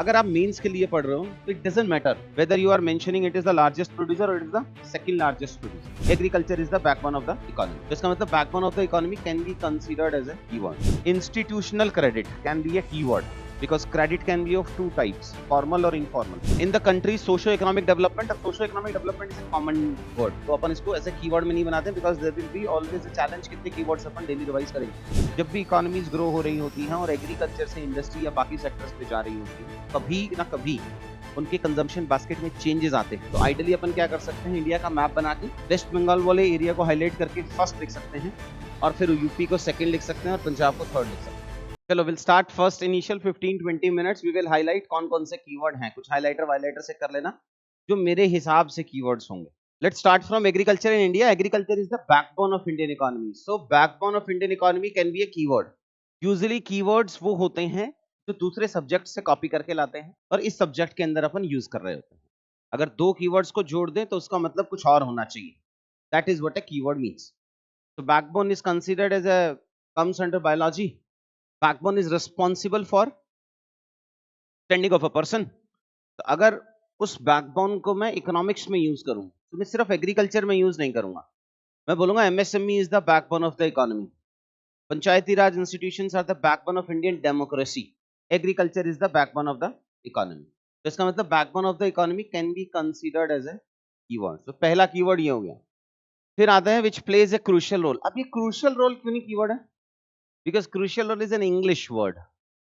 अगर आप मेंस के लिए पढ़ रहे हो तो it doesn't matter whether you are mentioning it is the largest producer और it is the second largest producer. Agriculture is the backbone of the economy. तो इसका मतलब backbone of the economy can be considered as a keyword. Institutional credit can be a keyword because credit can be of two types, formal or informal. In the country's socio-economic development, अब socio-economic development is a common word, तो अपन इसको ऐसे keyword में नहीं बनाते because there will be always a challenge कितने keywords अपन डेली रिवाइज करेंगे. जब भी इकोनॉमीज ग्रो हो रही होती हैं और एग्रीकल्चर से इंडस्ट्री या बाकी सेक्टर्स पे जा रही होती है, कभी ना कभी उनके कंजम्पशन बास्केट में चेंजेस आते हैं. तो आइडियली अपन क्या कर सकते हैं, इंडिया का मैप बना के वेस्ट बंगाल वाले एरिया को हाईलाइट करके फर्स्ट लिख सकते हैं और फिर यूपी को सेकंड लिख सकते हैं और पंजाब को थर्ड लिख सकते हैं. चलो will start first initial 15-20 minutes we will highlight कौन से कीवर्ड हैं. कुछ हाइलाइटर से कर लेना जो मेरे हिसाब से कीवर्ड्स होंगे. Let's start from agriculture in India. Agriculture is the backbone of Indian economy. So backbone of Indian economy can be a keyword. Usually keywords वो होते हैं जो दूसरे सब्जेक्ट से कॉपी करके लाते हैं और इस सब्जेक्ट के अंदर अपन यूज कर रहे होते हैं. अगर दो कीवर्ड्स को जोड़ दें तो उसका मतलब कुछ और होना चाहिए. That is what a keyword means. So backbone is considered as a comes under biology. Backbone is responsible for standing of a person. तो अगर उस बैकबोन को मैं इकोनॉमिक्स में यूज करूं तो मैं सिर्फ एग्रीकल्चर में यूज नहीं करूंगा. मैं बोलूंगा MSME is the backbone of the economy. Panchayati Raj institutions are the backbone of Indian democracy. Agriculture is the backbone of the economy. तो इसका मतलब backbone of the economy can be considered as a keyword. तो पहला keyword ये हो गया. फिर आता है which plays a crucial role. अब ये क्रूशियल रोल क्यों नहीं कीवर्ड है? Because crucial role is an English word.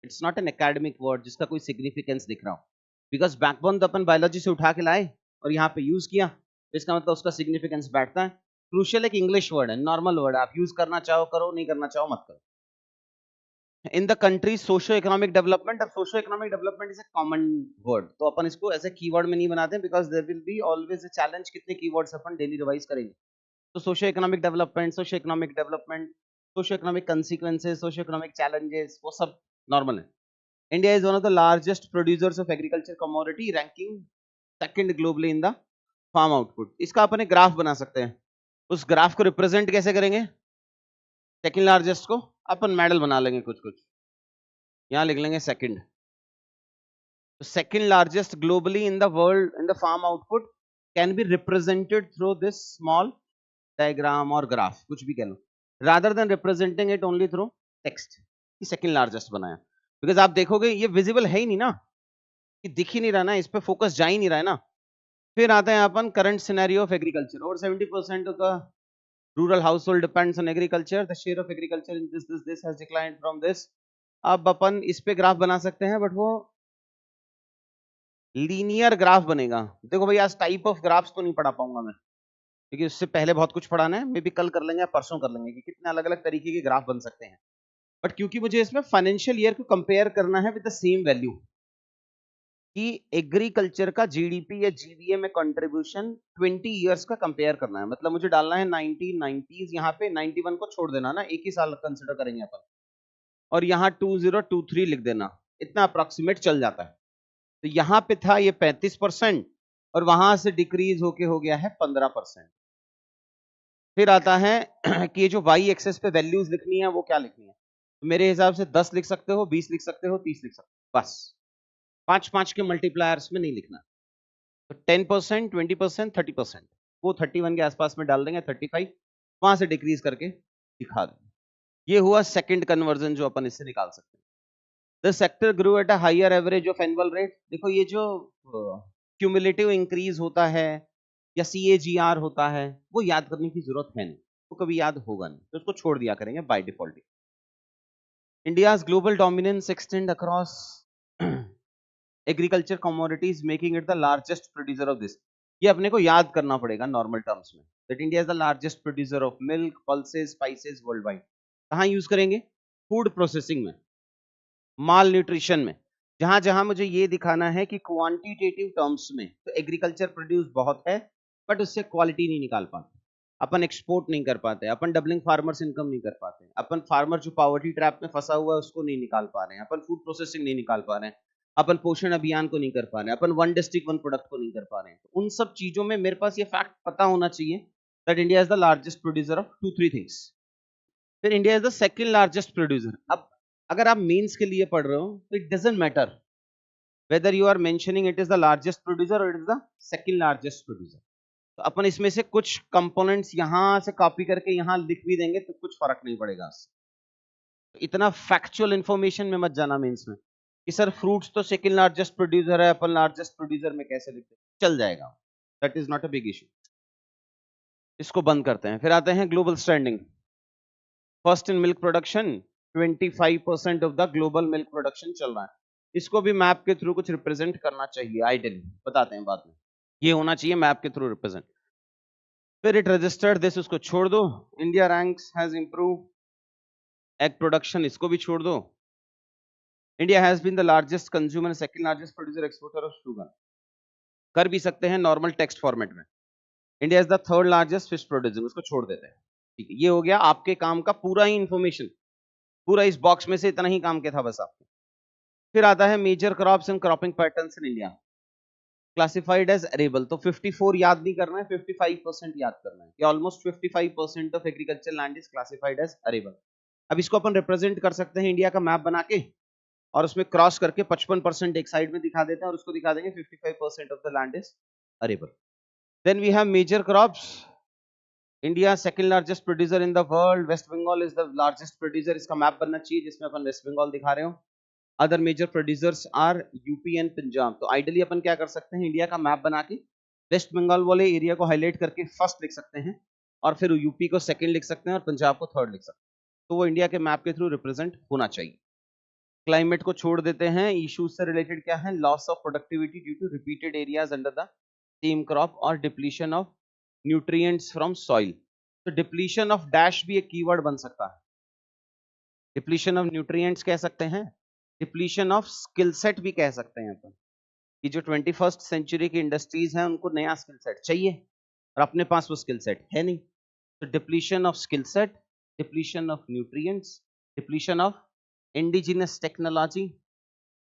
It's not an academic word जिसका कोई सिग्निफिकेंस दिख रहा हो. बिकॉज बैकबोन तो अपन बायोलॉजी से उठा के लाए और यहाँ पे यूज किया, तो इसका मतलब उसका सिग्निफिकेंस बैठता है. क्रूशियल एक इंग्लिश वर्ड है, नॉर्मल वर्ड. आप यूज करना चाहो करो, नहीं करना चाहो मत करो. In the country socio economic development. अब socio economic development is a common word, तो अपन इसको ऐसे कीवर्ड में नहीं बनाते because there will be always a challenge कितने कीवर्ड्स अपन डेली रिवाइज करेंगे. तो socio economic development, socio economic development, socio economic consequences, socio economic challenges, वो सब नॉर्मल है. India is one of the largest producers of agriculture commodity, ranking second globally in the farm output. इसका अपन एक graph बना सकते हैं. उस graph को रिप्रेजेंट कैसे करेंगे? सेकंड लार्जेस्ट को अपन मेडल बना लेंगे कुछ कुछ, यहां लिख लेंगे सेकंड. तो second largest globally in the world in the farm output can be represented through this small diagram और ग्राफ, कुछ भी कह लो, rather than representing it only through text. Second largest बनाया बिकॉज आप देखोगे ये विजिबल है ही नहीं ना, ये दिख ही नहीं रहा ना, इस पे फोकस जा ही नहीं रहा है ना. फिर आता है अपन करंट सिनेरियो ऑफ एग्रीकल्चर. और 70% of the rural household depends on agriculture. The share of agriculture in this has declined from this. अब अपन इस पे ग्राफ बना सकते हैं बट वो लीनियर ग्राफ बनेगा. देखो भाई आज टाइप ऑफ ग्राफ्स तो नहीं पढ़ा पाऊंगा मैं, क्योंकि उससे पहले बहुत कुछ पढ़ाना है. मे बी कल कर लेंगे या परसों कर लेंगे कि कितने अलग अलग तरीके के ग्राफ बन सकते हैं. बट क्योंकि मुझे इसमें फाइनेंशियल ईयर को कंपेयर करना है विद द सेम वैल्यू कि एग्रीकल्चर का जीडीपी या जीवीए में कंट्रीब्यूशन 20 इयर्स का कंपेयर करना है. मतलब मुझे डालना है 1990s, यहाँ पे 91 को छोड़ देना ना, एक ही साल कंसिडर करेंगे अपन, और यहाँ 2023 लिख देना, इतना अप्रोक्सीमेट चल जाता है. तो यहाँ पे था ये 35% और वहां से डिक्रीज होके हो गया है 15%. फिर आता है कि ये जो वाई एक्सेस पे वैल्यूज लिखनी है वो क्या लिखनी है. तो मेरे हिसाब से 10 लिख सकते हो, 20 लिख सकते हो, 30 लिख सकते हो, बस 5 के मल्टीप्लायर्स में नहीं लिखना. तो 10%, 20%, 30%, वो 31 के आसपास में डाल देंगे, 35 वहां से डिक्रीज करके दिखा देंगे. ये हुआ सेकंड कन्वर्जन जो अपन इससे निकाल सकते हैं. The sector grow at a higher average of annual rate. देखो ये जो क्यूमुलेटिव इंक्रीज होता है या CAGR होता है वो याद करने की जरूरत है नहीं, वो कभी याद होगा नहीं, तो उसको छोड़ दिया करेंगे by default. India's global dominance extend across agriculture commodities, making it the largest producer of this. ये अपने को याद करना पड़ेगा नॉर्मल टर्म्स में, that India is the largest producer of milk, pulses, spices worldwide. कहाँ यूज करेंगे? फूड प्रोसेसिंग में, माल न्यूट्रिशन में. जहां जहां मुझे ये दिखाना है कि क्वांटिटेटिव टर्म्स में तो एग्रीकल्चर प्रोड्यूस बहुत है बट उससे क्वालिटी नहीं निकाल पाते, अपन एक्सपोर्ट नहीं कर पाते, अपन डबलिंग फार्मर्स इनकम नहीं कर पाते, अपन फार्मर जो पॉवर्टी ट्रैप में फंसा हुआ है उसको नहीं निकाल पा रहे हैं, अपन फूड प्रोसेसिंग नहीं निकाल पा रहे हैं, अपन पोषण अभियान को नहीं कर पा रहे हैं, अपन वन डिस्ट्रिक्ट वन प्रोडक्ट को नहीं कर पा रहे हैं. तो उन सब चीजों में मेरे पास ये फैक्ट पता होना चाहिए that India is the largest producer of 2-3 things. फिर India is the second largest producer. अब अगर आप मेंस के लिए पढ़ रहे हो तो it doesn't matter whether you are mentioning it is the largest producer or it is the second largest producer. तो अपन इसमें से कुछ कंपोनेंट्स यहां से कॉपी करके यहां लिख भी देंगे तो कुछ फर्क नहीं पड़ेगा। इतना फैक्चुअल इंफॉर्मेशन में मत जाना मेंस में कि सर फ्रूट्स तो सेकंड लार्जेस्ट प्रोड्यूसर है, अपन लार्जेस्ट प्रोड्यूसर में कैसे लिखते हैं, चल जाएगा, that is not a big issue. इसको बंद करते हैं। फिर आते हैं global standing. First in milk production, 25% of the global milk production चल रहा है। इसको भी मैप के थ्रू कुछ रिप्रेजेंट करना चाहिए, आइडियली बताते हैं बाद में, ये होना चाहिए मैप के थ्रू रिप्रेजेंट। फिर इट रजिस्टर्ड दिस, उसको छोड़ दो। India ranks has improve egg production, इसको भी छोड़ दो। India has been the largest consumer, second largest producer exporter of sugar, कर भी सकते हैं नॉर्मल टेक्स्ट फॉर्मेट में। India is the third largest fish producer, उसको छोड़ देते हैं। ठीक है, ये हो गया आपके काम का पूरा ही इंफॉर्मेशन, पूरा इस बॉक्स में से इतना ही काम के था बस आपको। फिर आता है major crops and cropping patterns in India, classified as arable. तो 54 याद नहीं करना है, 55% याद करना है कि almost 55% of agriculture land is classified as arable. अब इसको अपन रिप्रेजेंट कर सकते हैं इंडिया का मैप बना के, और उसमें क्रॉस करके 55% एक साइड में दिखा देते हैं और उसको दिखा देंगे 55% of the land is arable. Then we have major crops, India second largest producer in the world, West Bengal is the largest producer. इसका मैप बनना चाहिए जिसमें अपन वेस्ट बंगाल दिखा रहे हो। Other major producers are UP and Punjab. Ideally आइडियली अपन क्या कर सकते हैं, इंडिया का मैप बना के वेस्ट बंगाल वाले एरिया को हाईलाइट करके फर्स्ट लिख सकते हैं, और फिर यूपी को सेकंड लिख सकते हैं और पंजाब को थर्ड लिख सकते हैं। तो वो इंडिया के मैप के थ्रू रिप्रेजेंट होना चाहिए। क्लाइमेट को छोड़ देते हैं। इश्यूज से रिलेटेड क्या है, loss of productivity due to repeated areas under the same crop और depletion of nutrients from soil. तो डिप्लीशन ऑफ डैश भी एक कीवर्ड बन सकता है। डिप्लीशन ऑफ न्यूट्रिएंट्स कह सकते हैं, डिप्लीशन ऑफ स्किल सेट भी कह सकते हैं अपन, कि जो 21st सेंचुरी की इंडस्ट्रीज हैं उनको नया स्किल सेट चाहिए और अपने पास वो स्किल सेट है नहीं। तो depletion of skill set, depletion of nutrients, depletion of indigenous technology,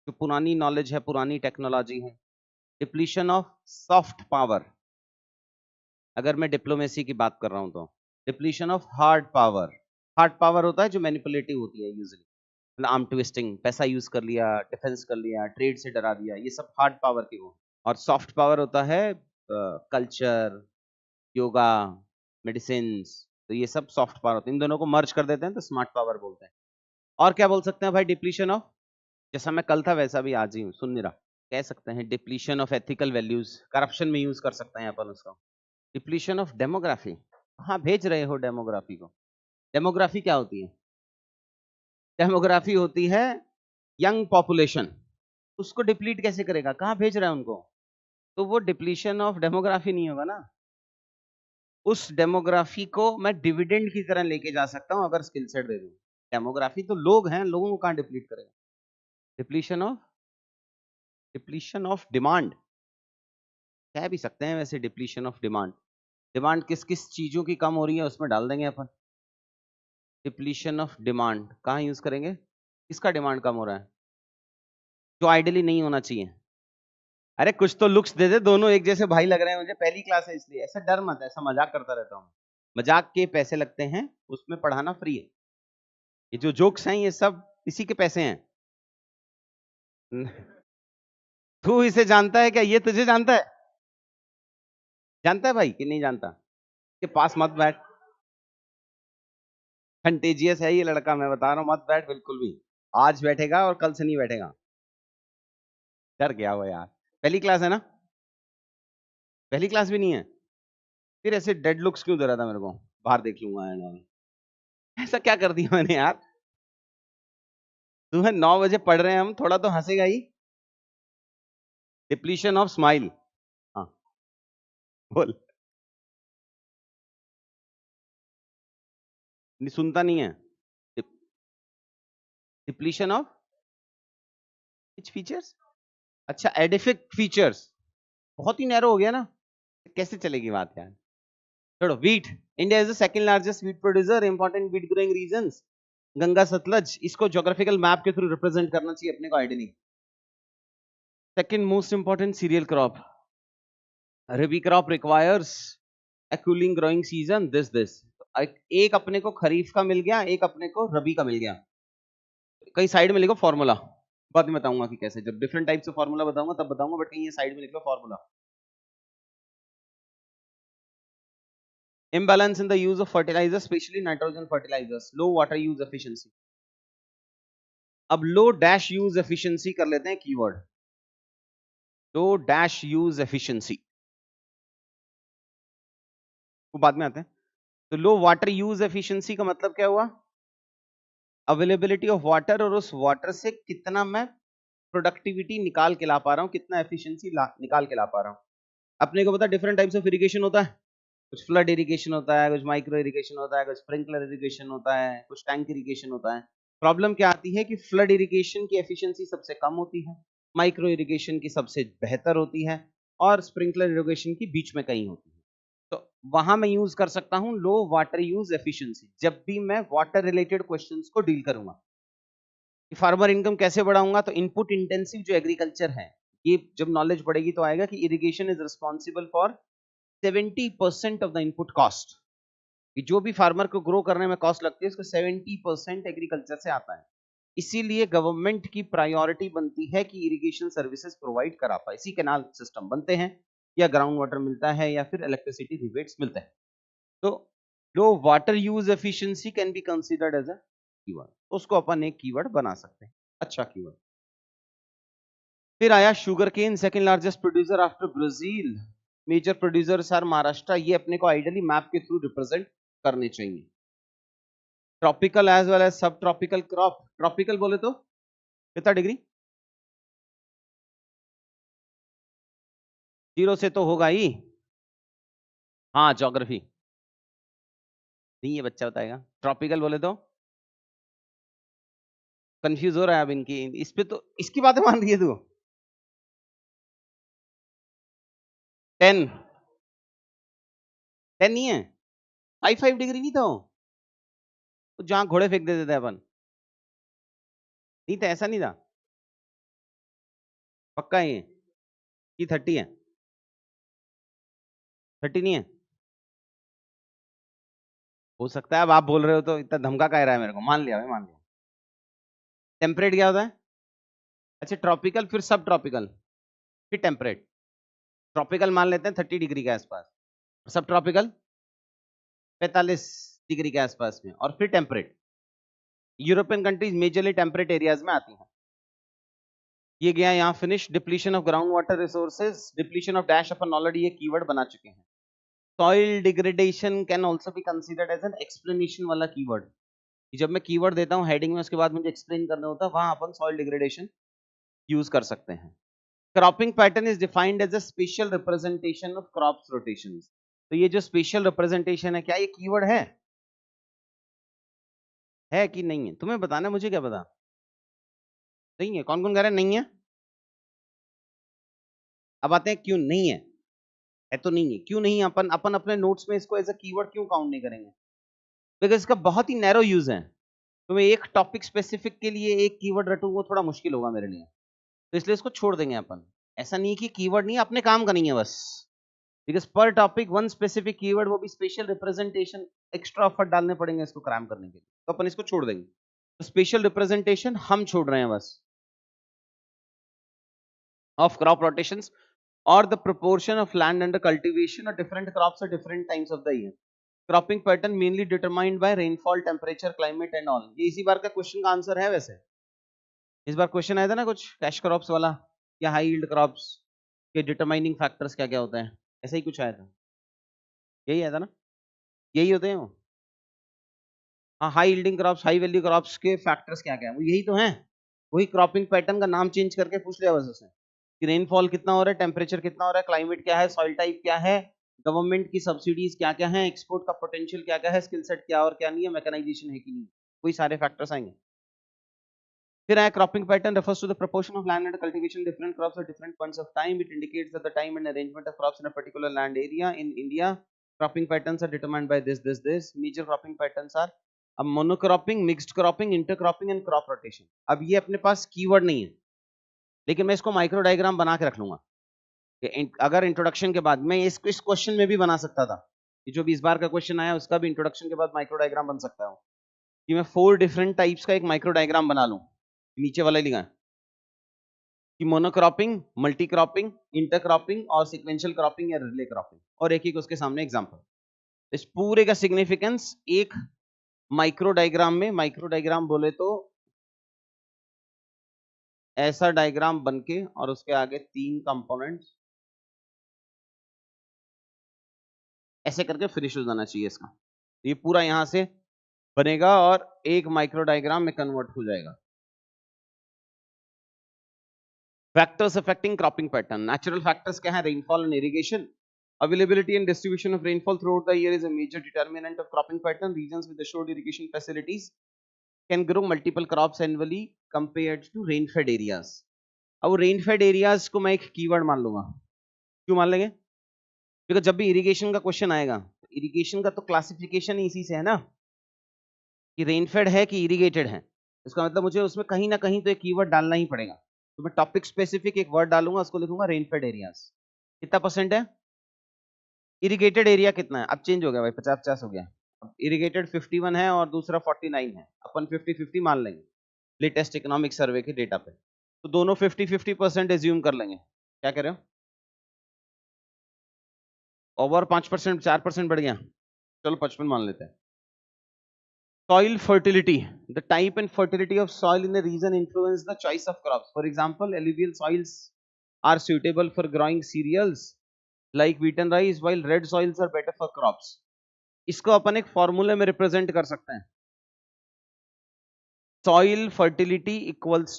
जो पुरानी नॉलेज है, पुरानी टेक्नोलॉजी है। डिप्लीशन ऑफ सॉफ्ट पावर, अगर मैं डिप्लोमेसी की बात कर रहा हूं तो depletion of hard power. Hard power होता है जो मैनिपुलेटिव होती है यूजुअली, आर्म ट्विस्टिंग, पैसा यूज कर लिया, डिफेंस कर लिया, ट्रेड से डरा दिया, ये सब हार्ड पावर की हो। और सॉफ्ट पावर होता है कल्चर, योगा, मेडिसिन, तो ये सब सॉफ्ट पावर होते हैं। इन दोनों को मर्ज कर देते हैं तो स्मार्ट पावर बोलते हैं। और क्या बोल सकते हैं भाई, डिप्लीशन ऑफ, जैसा मैं कल था वैसा भी आज ही हूँ, सुन नहीं रहा, कह सकते हैं depletion of ethical values, corruption में यूज कर सकते हैं अपन उसको। डिप्लीशन ऑफ डेमोग्राफी, हाँ भेज रहे हो डेमोग्राफी को। डेमोग्राफी क्या होती है, डेमोग्राफी होती है यंग पॉपुलेशन, उसको डिप्लीट कैसे करेगा, कहाँ भेज रहा है उनको, तो वो डिप्लीशन ऑफ डेमोग्राफी नहीं होगा ना। उस डेमोग्राफी को मैं डिविडेंड की तरह लेके जा सकता हूं अगर स्किल सेट दे दूं। डेमोग्राफी तो लोग हैं, लोगों को कहाँ डिप्लीट करेगा। डिप्लीशन ऑफ डिमांड कह भी सकते हैं वैसे, डिप्लीशन ऑफ डिमांड। डिमांड किस किस चीजों की कम हो रही है उसमें डाल देंगे अपन। डिप्लीशन ऑफ डिमांड कहाँ यूज करेंगे, किसका डिमांड कम हो रहा है, जो आइडियली नहीं होना चाहिए। अरे कुछ तो लुक्स दे दे, दोनों एक जैसे भाई लग रहे हैं मुझे, पहली क्लास है इसलिए। ऐसा डर मत, ऐसा मजाक करता रहता हूँ, मजाक के पैसे लगते हैं, उसमें पढ़ाना फ्री है। ये जो जोक्स हैं ये सब इसी के पैसे हैं। तू इसे जानता है क्या, ये तुझे जानता है, जानता है भाई कि नहीं जानता, के पास मत बैठ, कंटेजियस है ये लड़का, मैं बता रहा हूं, मत बैठ बिल्कुल भी। आज बैठेगा और कल से नहीं बैठेगा। डर गया वो यार, पहली क्लास है ना, पहली क्लास भी नहीं है, फिर ऐसे डेड लुक्स क्यों दे रहा था मेरे को, बाहर देख लूंगा एंड ऐसा क्या कर दिया मैंने यार। तुम्हें 9 बजे पढ़ रहे हैं हम, थोड़ा तो हंसेगा ही। डिप्लीशन ऑफ स्माइल, हाँ बोल, नहीं सुनता नहीं है। डिप्लीशन ऑफ विच फीचर्स, अच्छा एडिफिक फीचर्स, बहुत ही नैरो हो गया ना, कैसे चलेगी बात यार। छोड़ो। Wheat, India is the second largest wheat producer, important wheat growing reasons, Ganga Sutlej, इसको ज्योग्राफिकल मैप के थ्रू रिप्रेजेंट करना चाहिए अपने को ideally. Second most important cereal crop, rabi crop requires a cooling growing season, this एक अपने को खरीफ का मिल गया, एक अपने को रबी का मिल गया। कई साइड में लिखो फॉर्मूला, बाद में बताऊंगा कि कैसे, जब डिफरेंट टाइप्स ऑफ फार्मूला बताऊंगा तब बताऊंगा, बट कहीं ये साइड में लिख लो formula. Imbalance in the use of fertilizers, especially nitrogen fertilizers, low water use efficiency. अब लो डैश यूज एफिशिएंसी कर लेते हैं कीवर्ड, लो डैश यूज एफिशिएंसी को बाद में आते हैं। तो लो वाटर यूज एफिशिएंसी का मतलब क्या हुआ, अवेलेबिलिटी ऑफ वाटर और उस वाटर से कितना मैं प्रोडक्टिविटी निकाल के ला पा रहा हूं, कितना एफिशिएंसी निकाल के ला पा रहा हूं। अपने को पता डिफरेंट टाइप्स ऑफ इरिगेशन होता है, कुछ फ्लड इरिगेशन होता है, कुछ माइक्रो इरिगेशन होता है, कुछ स्प्रिंकलर इरिगेशन होता है, कुछ टैंक इरिगेशन होता है। प्रॉब्लम क्या आती है कि फ्लड इरिगेशन की एफिशिएंसी सबसे कम होती है, माइक्रो इरिगेशन की सबसे बेहतर होती है, और स्प्रिंकलर इरिगेशन की बीच में कहीं होती है। तो वहां मैं यूज कर सकता हूं लो वाटर यूज एफिशिएंसी जब भी मैं वाटर रिलेटेड क्वेश्चंस को डील करूंगा। कि फार्मर इनकम कैसे बढ़ाऊंगा, तो इनपुट इंटेंसिव जो एग्रीकल्चर है, ये जब नॉलेज बढ़ेगी तो आएगा कि irrigation is responsible for 70% of the input cost. जो भी फार्मर को ग्रो करने में कॉस्ट लगती है उसको 70% एग्रीकल्चर से आता है। इसीलिए गवर्नमेंट की प्रायोरिटी बनती है कि इरिगेशन सर्विसेज प्रोवाइड करा पाए, इसी कैनाल सिस्टम बनते हैं, या ग्राउंड वाटर मिलता है, या फिर इलेक्ट्रिसिटी रिबेट्स मिलते हैं। तो low water use efficiency can be considered as a keyword, उसको अपन एक कीवर्ड बना सकते हैं, अच्छा कीवर्ड। फिर आया sugar cane, second largest producer after Brazil, major producers are Maharashtra. ये अपने को आइडियली मैप के थ्रू रिप्रेजेंट करने चाहिए। Tropical as well as subtropical crop, tropical बोले तो कितना डिग्री, 0 से तो होगा ही। हाँ ज्योग्राफी नहीं, ये बच्चा बताएगा। ट्रॉपिकल बोले तो कंफ्यूज हो रहा है अब इनकी, इस पे तो इसकी बातें मान रही है तू। 10 नहीं है, 5 डिग्री नहीं था वो, तो जहां घोड़े फेंक देते थे अपन, नहीं था, ऐसा नहीं था पक्का ये कि 30 है, 30 नहीं है, हो सकता है। अब आप बोल रहे हो तो इतना धमका कह रहा है मेरे को, मान लिया भाई, मान लिया। टेम्परेट क्या होता है, अच्छा ट्रॉपिकल फिर सब ट्रॉपिकल फिर टेम्परेट। ट्रॉपिकल मान लेते हैं 30 डिग्री के आसपास, सब ट्रॉपिकल 45 डिग्री के आसपास में, और फिर temperate. European countries majorly temperate areas में आती हैं। ये गया यहाँ finish. Depletion of ground water resources, depletion of dash अपन ऑलरेडी ये कीवर्ड बना चुके हैं। Soil degradation can also be considered as an explanation वाला कीवर्ड। जब मैं कीवर्ड देता हूँ हेडिंग में, उसके बाद मुझे एक्सप्लेन करना होता है, वहां अपन सॉइल डिग्रेडेशन यूज कर सकते हैं। Cropping pattern is defined as a special representation of crops rotations. तो ये जो स्पेशल रिप्रेजेंटेशन है, क्या ये कीवर्ड है कि नहीं है, तुम्हें बताना, मुझे क्या पता। नहीं है, कौन कौन कह रहे हैं नहीं है। अब आते हैं क्यों नहीं है तो नहीं है, क्यों नहीं है। अपन अपन अपने नोट्स में इसको एज अ कीवर्ड क्यों काउंट नहीं करेंगे, बिकॉज इसका बहुत ही नैरो यूज है। तो मैं एक टॉपिक स्पेसिफिक के लिए एक कीवर्ड रटूं, वो थोड़ा मुश्किल होगा मेरे लिए, तो इसलिए इसको छोड़ देंगे अपन। ऐसा नहीं कि कीवर्ड नहीं, अपने काम का नहीं है बस, बिकॉज पर टॉपिक वन स्पेसिफिक कीवर्ड, वो भी स्पेशल रिप्रेजेंटेशन, एक्स्ट्रा एफर्ट डालने पड़ेंगे इसको क्रैम करने के लिए, तो अपन इसको छोड़ देंगे। तो स्पेशल रिप्रेजेंटेशन हम छोड़ रहे हैं बस, of crop rotations or the proportion of land under cultivation or different crops at different times of the year. Cropping pattern mainly determined by rainfall, temperature, climate and all. ये इसी बार का question का answer है। वैसे इस बार question आया था ना कुछ कैश क्रॉप्स वाला, या हाई यील्ड क्रॉप्स के डिटरमाइनिंग फैक्टर्स क्या क्या होता है, ऐसा ही कुछ आया था, यही आया था ना, यही होते हैं वो। हाँ, high yielding crops, high value crops के फैक्टर्स क्या क्या है, वो यही तो हैं। वही क्रॉपिंग पैटर्न का नाम चेंज करके पूछ लिया बस उसने, कि रेनफॉल कितना हो रहा है, टेम्परेचर कितना हो रहा है, क्लाइमेट क्या है, सॉइल टाइप क्या है, गवर्नमेंट की सब्सिडीज क्या क्या है, एक्सपोर्ट का पोटेंशियल क्या क्या है, स्किल सेट क्या और क्या नहीं है, मैकेनाइजेशन है कि नहीं, वही सारे फैक्टर्स आएंगे। फिर आया cropping pattern refers to the proportion of land under cultivation different crops at different points of time. It indicates that the time and arrangement of crops in a particular land area. In India, cropping patterns are determined by this. Major cropping patterns are अब monocropping, mixed cropping, intercropping and crop rotation. अब ये अपने पास keyword नहीं है, लेकिन मैं इसको micro diagram बना के रख लूंगा। अगर इंट्रोडक्शन के बाद मैं इस क्वेश्चन में भी बना सकता था, ये जो भी इस बार का क्वेश्चन आया उसका भी इंट्रोडक्शन के बाद माइक्रो डायग्राम बन सकता है, कि मैं 4 डिफरेंट टाइप्स का एक माइक्रो डायग्राम बना लूं। नीचे वाला लिखा है कि मोनोक्रॉपिंग, मल्टी क्रॉपिंग, इंटरक्रॉपिंग और सीक्वेंशियल क्रॉपिंग या रिले क्रॉपिंग, और एक उसके सामने एग्जांपल। इस पूरे का सिग्निफिकेंस एक माइक्रो डायग्राम में, माइक्रो डायग्राम बोले तो ऐसा डायग्राम बनके और उसके आगे 3 कंपोनेंट्स ऐसे करके फिनिश हो जाना चाहिए इसका। ये पूरा यहां से बनेगा और एक माइक्रो डायग्राम में कन्वर्ट हो जाएगा। Factors affecting cropping pattern. Natural factors क्या है? Rainfall and irrigation. Availability and distribution of rainfall throughout the year is a major determinant of cropping pattern. Regions with assured irrigation facilities can grow multiple crops annually compared to rain-fed areas. अब rain-fed areas को मैं एक keyword मान लूंगा। क्यों मान लेंगे? क्योंकि जब भी इरिगेशन का क्वेश्चन आएगा, इरिगेशन का तो क्लासिफिकेशन ही इसी से है ना, कि रेनफेड है कि इरिगेटेड है। इसका मतलब मुझे उसमें कहीं ना कहीं तो एक कीवर्ड डालना ही पड़ेगा। तो मैं टॉपिक स्पेसिफिक एक वर्ड डालूंगा, उसको लिखूंगा रेनफेड एरियाज। कितना परसेंट है? इरिगेटेड एरिया कितना है? अब चेंज हो गया भाई, 50-50 हो गया। अब इरिगेटेड 51 है और दूसरा 49 है। अपन 50-50 मान लेंगे लेटेस्ट इकोनॉमिक सर्वे के डेटा पे। तो दोनों 50-50% एज्यूम कर लेंगे। क्या कह रहे हो? ओवर 5%, 4% बढ़ गया। चलो 55 मान लेते हैं। Soil fertility. The type and fertility of soil in a region influence the choice of crops. For example, alluvial soils are suitable for growing cereals like wheat and rice, while red soils are better for crops. इसको अपन एक फॉर्मूले में represent कर सकते हैं। Soil fertility equals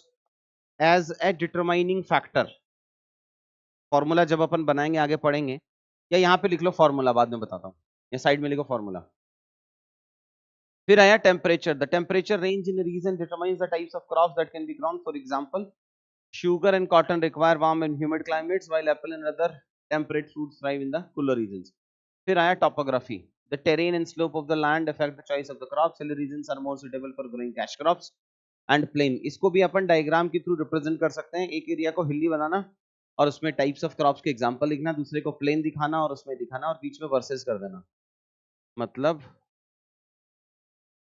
as a determining factor. Formula जब अपन बनाएंगे आगे पढ़ेंगे, या यहाँ पे लिख लो फॉर्मूला, बाद में बताता हूँ, या साइड में लिखो फॉर्मूला। फिर आया temperature. The temperature range in region determines the types of crops that can be grown. For example, sugar and cotton require warm and humid climates, while apple and other temperate fruits thrive in the cooler regions. फिर आया topography. The terrain and slope of the land affect the choice of the crops. Hilly regions are more suitable for growing cash crops and plain. इसको भी अपन diagram के through represent कर सकते हैं। एक area को हिली बनाना और उसमें टाइप्स ऑफ क्रॉप्स के एग्जांपल लिखना, दूसरे को प्लेन दिखाना और उसमें दिखाना, और बीच में वर्सेस कर देना। मतलब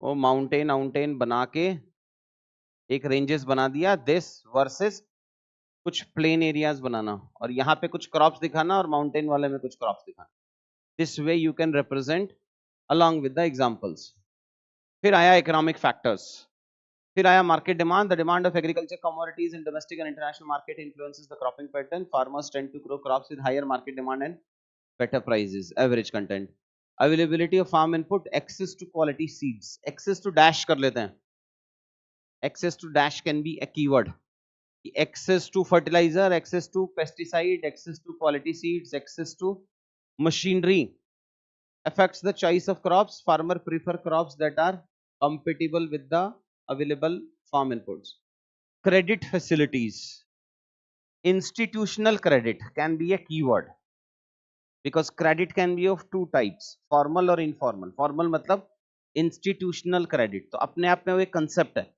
वो माउंटेन बना के एक रेंजेस बना दिया, दिस वर्सेस कुछ प्लेन एरियाज बनाना, और यहाँ पे कुछ क्रॉप्स दिखाना और माउंटेन वाले में कुछ क्रॉप्स दिखाना। This way you can represent along with the examples. फिर आया इकोनॉमिक फैक्टर्स। फिर आया market demand. The demand of agriculture commodities in domestic and international market influences the cropping pattern. Farmers tend to grow crops with higher market demand and better prices, average content. Availability of farm input, access to quality seeds. Access to dash कर लेते हैं। Access to dash can be a keyword. Access to fertilizer, access to pesticide, access to quality seeds, access to machinery affects the choice of crops. Farmer prefer crops that are compatible with the available farm inputs. Credit facilities. Institutional credit can be a keyword because credit can be of two types, formal or informal. Formal मतलब institutional credit, तो अपने आप में वो एक concept है।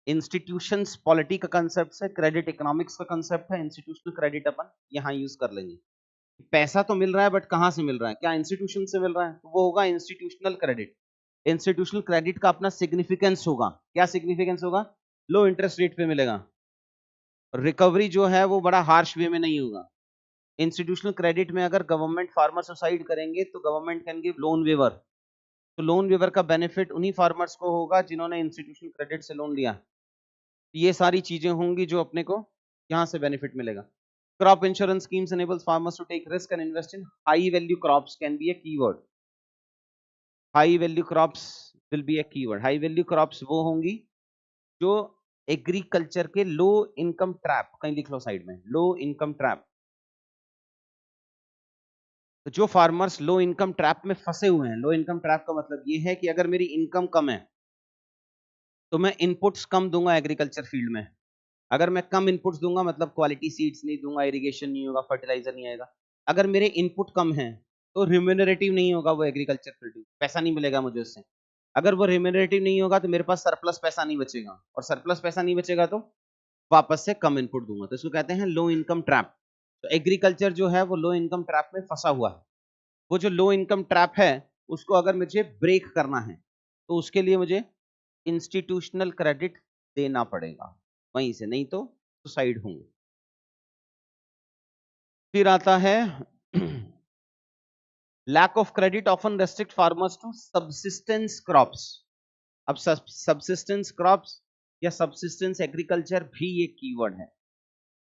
Institutions polity का concept है, क्रेडिट इकोनॉमिक्स का कंसेप्ट है। इंस्टीट्यूशनल क्रेडिट अपन यहाँ यूज कर लेंगे। पैसा तो मिल रहा है बट कहाँ से मिल रहा है? क्या इंस्टीट्यूशन से मिल रहा है? तो वो होगा इंस्टीट्यूशनल क्रेडिट। इंस्टीट्यूशनल क्रेडिट का अपना सिग्निफिकेंस होगा। क्या सिग्निफिकेंस होगा? लो इंटरेस्ट रेट पे मिलेगा, रिकवरी जो है वो बड़ा हार्श वे में नहीं होगा। इंस्टीट्यूशनल क्रेडिट में अगर गवर्नमेंट फार्मर सुसाइड करेंगे तो government can give loan waiver, तो लोन वेवर का बेनिफिट उन्हीं फार्मर्स को होगा जिन्होंने इंस्टीट्यूशनल क्रेडिट से लोन लिया। ये सारी चीजें होंगी जो अपने को यहाँ से बेनिफिट मिलेगा। Crop insurance schemes enables farmers to take risk and invest in high value crops can be a keyword. High value crops will be a keyword. High value crops वो होंगी जो एग्रीकल्चर के लो इनकम ट्रैप, कहीं लिख लो side में, low income trap. तो जो farmers low income trap में फंसे हुए हैं, लो इनकम ट्रैप का मतलब ये है कि अगर मेरी इनकम कम है तो मैं इनपुट्स कम दूंगा एग्रीकल्चर फील्ड में। अगर मैं कम इनपुट्स दूंगा मतलब क्वालिटी सीड्स नहीं दूंगा, इरिगेशन नहीं होगा, फर्टिलाइजर नहीं आएगा। अगर मेरे इनपुट कम है तो रिम्यूनरेटिव नहीं होगा वो एग्रीकल्चर फील्ड, पैसा नहीं मिलेगा मुझे उससे। अगर वो रिम्यूनरेटिव नहीं होगा तो मेरे पास सरप्लस पैसा नहीं बचेगा, और सरप्लस पैसा नहीं बचेगा तो वापस से कम इनपुट दूंगा। तो इसको कहते हैं लो इनकम ट्रैप। तो एग्रीकल्चर जो है वो लो इनकम ट्रैप में फंसा हुआ है। वो जो लो इनकम ट्रैप है उसको अगर मुझे ब्रेक करना है तो उसके लिए मुझे इंस्टीट्यूशनल क्रेडिट देना पड़ेगा वहीं से, नहीं तो सुसाइड होंगे। फिर आता है lack of credit often restrict farmers to subsistence crops. अब सबसिस्टेंस क्रॉप्स या सबसिस्टेंस एग्रीकल्चर भी ये कीवर्ड है।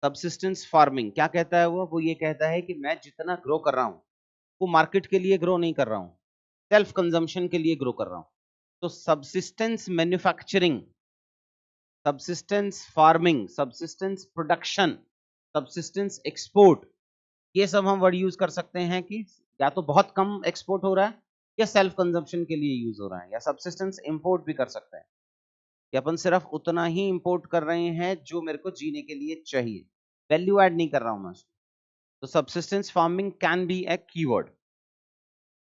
सबसिस्टेंस फार्मिंग क्या कहता है वो ये कहता है कि मैं जितना ग्रो कर रहा हूं वो मार्केट के लिए ग्रो नहीं कर रहा हूं, सेल्फ कंजम्पशन के लिए ग्रो कर रहा हूं। तो subsistence manufacturing, subsistence farming, subsistence production, subsistence export, ये सब हम वर्ड यूज कर सकते हैं कि या तो बहुत कम एक्सपोर्ट हो रहा है या सेल्फ कंजम्पशन के लिए यूज हो रहा है, या सबसिस्टेंस इंपोर्ट भी कर सकते हैं कि अपन सिर्फ उतना ही इंपोर्ट कर रहे हैं जो मेरे को जीने के लिए चाहिए, वैल्यू ऐड नहीं कर रहा हूं मैं। तो subsistence farming can be a keyword.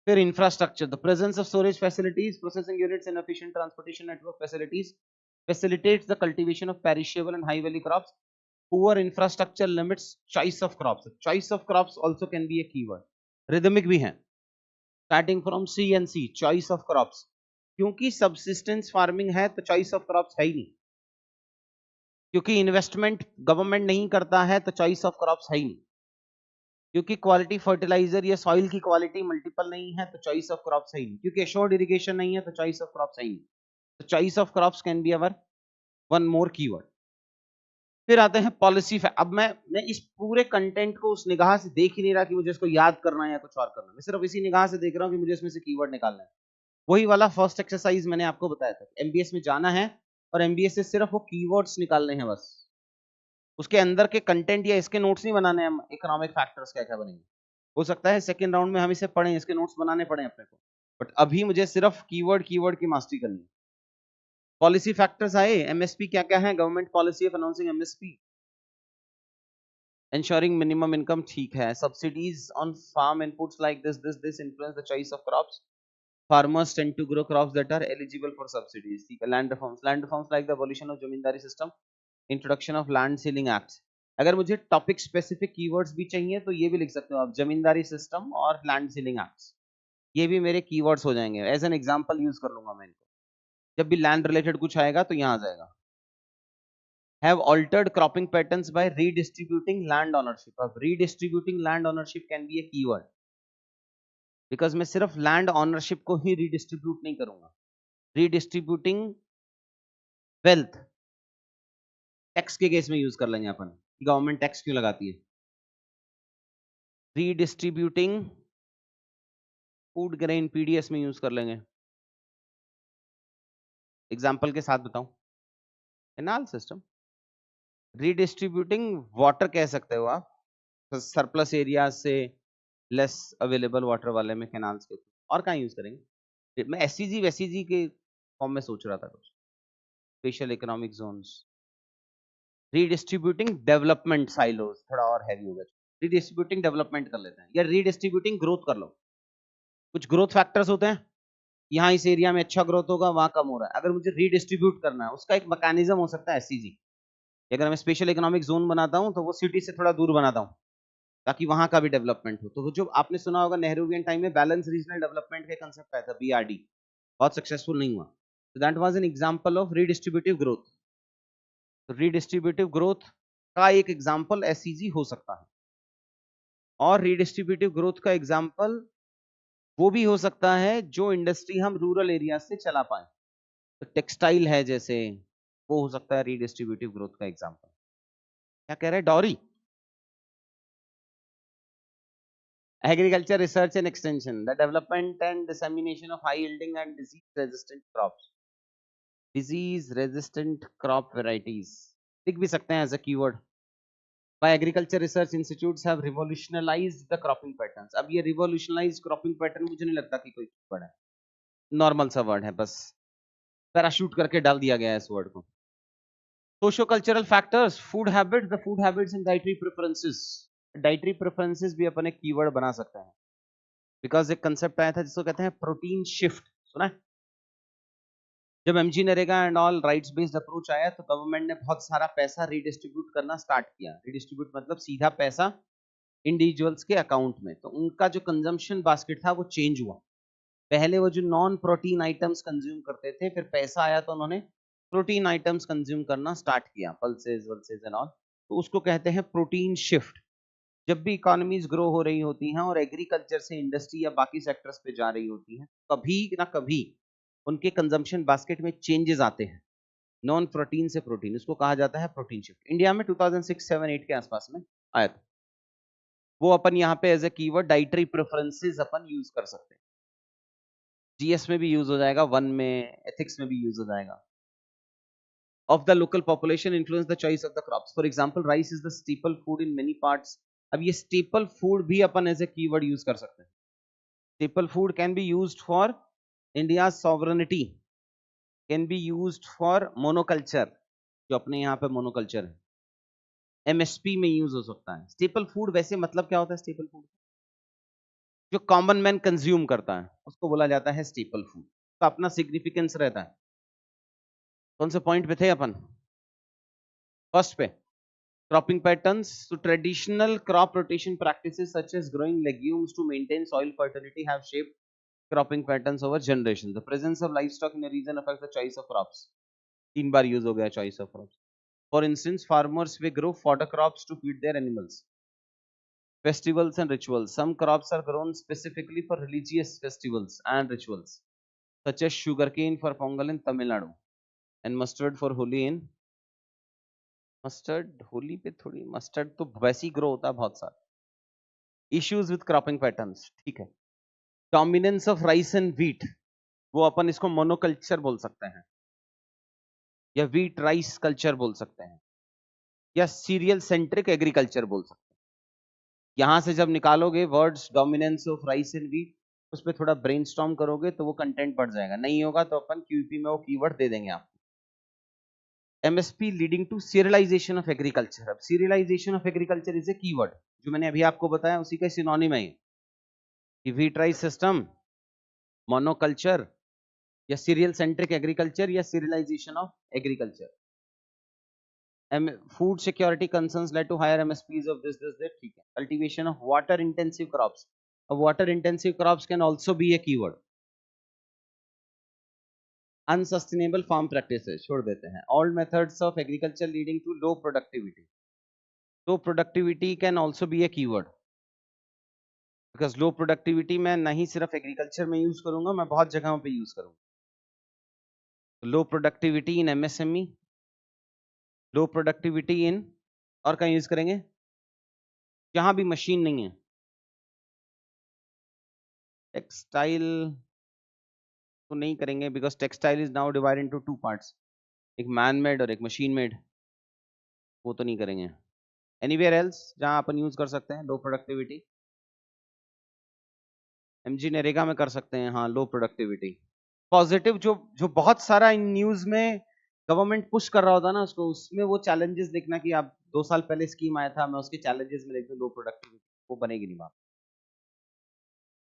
फिर infrastructure, the presence of storage facilities, processing units and efficient transportation network facilities facilitates the cultivation of perishable and high value crops. Poor infrastructure limits choice of crops. Choice of crops also can be a keyword. Rhythmic भी है, starting from C and C, choice of crops. क्योंकि subsistence farming है तो choice of crops है ही नहीं, क्योंकि investment government नहीं करता है तो choice of crops है ही नहीं, क्योंकि क्वालिटी फर्टिलाइजर या सॉइल की क्वालिटी मल्टीपल नहीं है तो चॉइस ऑफ क्रॉप्स है ही नहीं, क्योंकि एश्योर्ड इरिगेशन नहीं है तो चॉइस ऑफ क्रॉप्स है ही नहीं। तो choice of crops can be our one more keyword. फिर आते हैं पॉलिसी। अब मैं इस पूरे कंटेंट को उस निगाह से देख ही नहीं रहा कि मुझे इसको याद करना है या कुछ और करना है, मैं सिर्फ इसी निगाह से देख रहा हूं कि मुझे इसमें से कीवर्ड निकालना है। वही वाला फर्स्ट एक्सरसाइज मैंने आपको बताया था, एमबीएस में जाना है और एमबीएस से सिर्फ वो कीवर्ड्स निकालने हैं बस, उसके अंदर के कंटेंट या इसके नोट्स नहीं बनाने हैं। इकोनॉमिक फैक्टर्स क्या क्या बनेंगे, हो सकता है सेकंड राउंड में हम इसे पढ़ें, इसके नोट्स बनाने पड़े अपने को, बट अभी मुझे सिर्फ कीवर्ड की मास्टरी करनी है। पॉलिसी फैक्टर्स आए, एमएसपी क्या क्या है, government policy of announcing MSP, ensuring minimum income, ठीक है। Subsidies on farm inputs like this influence the choice of crops. Farmers tend to grow crops that are eligible for subsidies, ठीक है। Land reforms like the abolition of zamindari system, introduction of land ceiling acts. अगर मुझे topic specific keywords भी चाहिए तो ये भी लिख सकते हो आप, जमींदारी सिस्टम और लैंड सीलिंग एक्ट्स, ये भी मेरे कीवर्ड्स हो जाएंगे। एज एन एग्जांपल यूज कर लूंगा मैं इनको, जब भी लैंड रिलेटेड कुछ आएगा तो यहाँ आ जाएगा। Have altered cropping patterns by redistributing land ownership. अब redistributing land ownership can be a keyword, because मैं सिर्फ land ownership को ही redistribute नहीं करूंगा, redistributing wealth, टैक्स के केस में यूज कर लेंगे अपन, गवर्नमेंट टैक्स क्यों लगाती है। redistributing फूड ग्रेन पीडीएस में यूज कर लेंगे, एग्जाम्पल के साथ बताऊं, एनाल सिस्टम। रीडिस्ट्रीब्यूटिंग वाटर कह सकते हो आप, सरप्लस एरिया से लेस अवेलेबल वाटर वाले में कैनाल्स के, और कहाँ यूज करेंगे। मैं एससीजी वैसीजी के फॉर्म में सोच रहा था कुछ, special economic zones. Redistributing development silos थोड़ा और हैवी होगा, रीडिस्ट्रीब्यूटिंग डेवलपमेंट कर लेते हैं, या रीडिस्ट्रीब्यूटिंग ग्रोथ कर लो। कुछ ग्रोथ फैक्टर्स होते हैं, यहाँ इस एरिया में अच्छा ग्रोथ होगा, वहां कम हो रहा है, अगर मुझे रीडिस्ट्रीब्यूट करना है उसका एक मैकेनिज्म हो सकता है एससीजी। अगर मैं स्पेशल इकोनॉमिक जोन बनाता हूँ तो वो सिटी से थोड़ा दूर बनाता हूँ ताकि वहां का भी डेवलपमेंट हो। तो जो आपने सुना होगा नेहरूवियन टाइम में बैलेंस रीजनल डेवलपमेंट का कंसेप्ट आया था, बीआरडी, बहुत सक्सेसफुल नहीं हुआ, तो that was an example of redistributive growth. तो रीडिस्ट्रीब्यूटिव ग्रोथ का एक एग्जांपल एससीजी हो सकता है, और रीडिस्ट्रीब्यूटिव ग्रोथ का एग्जांपल वो भी हो सकता है जो इंडस्ट्री हम रूरल एरिया से चला पाए, तो टेक्सटाइल है जैसे, वो हो सकता है रीडिस्ट्रीब्यूटिव ग्रोथ का एग्जांपल। क्या कह रहे हैं, dowry. Agriculture research and extension, the development and dissemination of high yielding and disease resistant crops, disease resistant crop varieties लिख भी सकते हैं as a keyword. By agriculture research institutes have revolutionized the cropping patterns. अब ये revolutionized cropping pattern मुझे नहीं लगता कि कोई keyword है, नॉर्मल सा वर्ड है, बस पैराशूट करके डाल दिया गया है इस वर्ड को। Socio cultural factors, food habits, the food habits and dietary preferences. Dietary preferences भी अपन एक कीवर्ड बना सकते हैं, बिकॉज एक कंसेप्ट आया था जिसको कहते हैं प्रोटीन शिफ्ट, सुना है। जब MG NREGA and all rights based approach आया तो गवर्नमेंट ने बहुत सारा पैसा रीडिस्ट्रीब्यूट करना स्टार्ट किया। रीडिस्ट्रीब्यूट मतलब सीधा पैसा इंडिविजुअल्स के अकाउंट में, तो उनका जो कंजम्पशन बास्केट था वो चेंज हुआ। पहले वो जो नॉन प्रोटीन आइटम्स कंज्यूम करते थे, फिर पैसा आया तो उन्होंने प्रोटीन आइटम्स कंज्यूम करना स्टार्ट किया, पल्सेस वल्सेस एंड ऑल, तो उसको कहते हैं प्रोटीन शिफ्ट। जब भी इकोनॉमीज ग्रो हो रही होती हैं और एग्रीकल्चर से इंडस्ट्री या बाकी सेक्टर्स पे जा रही होती हैं, कभी ना कभी उनके कंजम्पशन बास्केट में चेंजेस आते हैं, नॉन प्रोटीन से प्रोटीन, इसको कहा जाता है प्रोटीन शिफ्ट। इंडिया में 2006-7-8 के आसपास में आया था। वो अपन यहाँ पे as a keyword dietary preferences अपन यूज कर सकते हैं। जीएस में भी यूज हो जाएगा, वन में, एथिक्स में भी यूज हो जाएगा। Of the local population influence the choice of the crops. For example, rice is the staple food in many parts. अब ये staple food भी अपन एज ए कीवर्ड यूज कर सकते हैं। Staple food can be used for India's sovereignty, can be used for monoculture, जो अपने यहाँ पे monoculture है, एमएसपी में यूज हो सकता है। स्टेपल फूड वैसे मतलब क्या होता है? स्टेपल फूड जो कॉमन मैन कंज्यूम करता है उसको बोला जाता है स्टेपल फूड, तो अपना सिग्निफिकेंस रहता है। कौन से पॉइंट पे थे अपन? फर्स्ट पे cropping patterns. So traditional crop rotation practices such as growing legumes to maintain soil fertility have shaped cropping patterns over generations. The presence of livestock in a region affects the choice of crops. 3 bar use हो गया choice of crops. For instance, farmers may grow fodder crops to feed their animals. Festivals and rituals. Some crops are grown specifically for religious festivals and rituals, such as sugarcane for Pongal in Tamil Nadu and mustard for Holi in mustard. Holi पे थोड़ी mustard तो वैसे ही grow होता है बहुत सारा। Issues with cropping patterns, ठीक है। Dominance of rice and wheat, वो अपन इसको मोनोकल्चर बोल सकते हैं, या व्हीट राइस कल्चर बोल सकते हैं, या सीरियल सेंट्रिक एग्रीकल्चर बोल सकते हैं। यहां से जब निकालोगे words dominance of rice and wheat, उस पर थोड़ा ब्रेनस्टॉर्म करोगे तो वो कंटेंट बढ़ जाएगा। नहीं होगा तो अपन क्यूपी में वो कीवर्ड दे देंगे आपको। MSP leading to serialization of agriculture. अब serialization of agriculture is a keyword, जो मैंने अभी आपको बताया उसी का सिनोनिम है कि व्हीट राइस सिस्टम, मोनोकल्चर, या सीरियल सेंट्रिक एग्रीकल्चर, या cerealization of agriculture. Food security concerns led to higher MSPs of this that, ठीक है। Cultivation of water intensive crops. अब water intensive crops can also be a keyword. Unsustainable farm practices छोड़ देते हैं। Old methods of agriculture leading to low productivity. Low productivity can also be a keyword, because low productivity मैं नहीं सिर्फ agriculture में use करूंगा, मैं बहुत जगहों पे यूज करूंगा। लो productivity in MSME, low productivity in, और कहीं यूज करेंगे जहां भी मशीन नहीं है। टेक्सटाइल तो नहीं करेंगे, because textile is now divide into 2 parts, एक मैन मेड और एक मशीन मेड, वो तो नहीं करेंगे। एनीवेयर एल्स जहां अपन यूज कर सकते हैं लो प्रोडक्टिविटी, MG नरेगा में कर सकते हैं, हाँ लो प्रोडक्टिविटी। पॉजिटिव जो जो बहुत सारा इन न्यूज में गवर्नमेंट पुश कर रहा होता ना उसको, उसमें वो चैलेंजेस देखना कि आप 2 साल पहले स्कीम आया था, मैं उसके चैलेंजेस में देखता हूँ लो प्रोडक्टिविटी, वो बनेगी नहीं बात।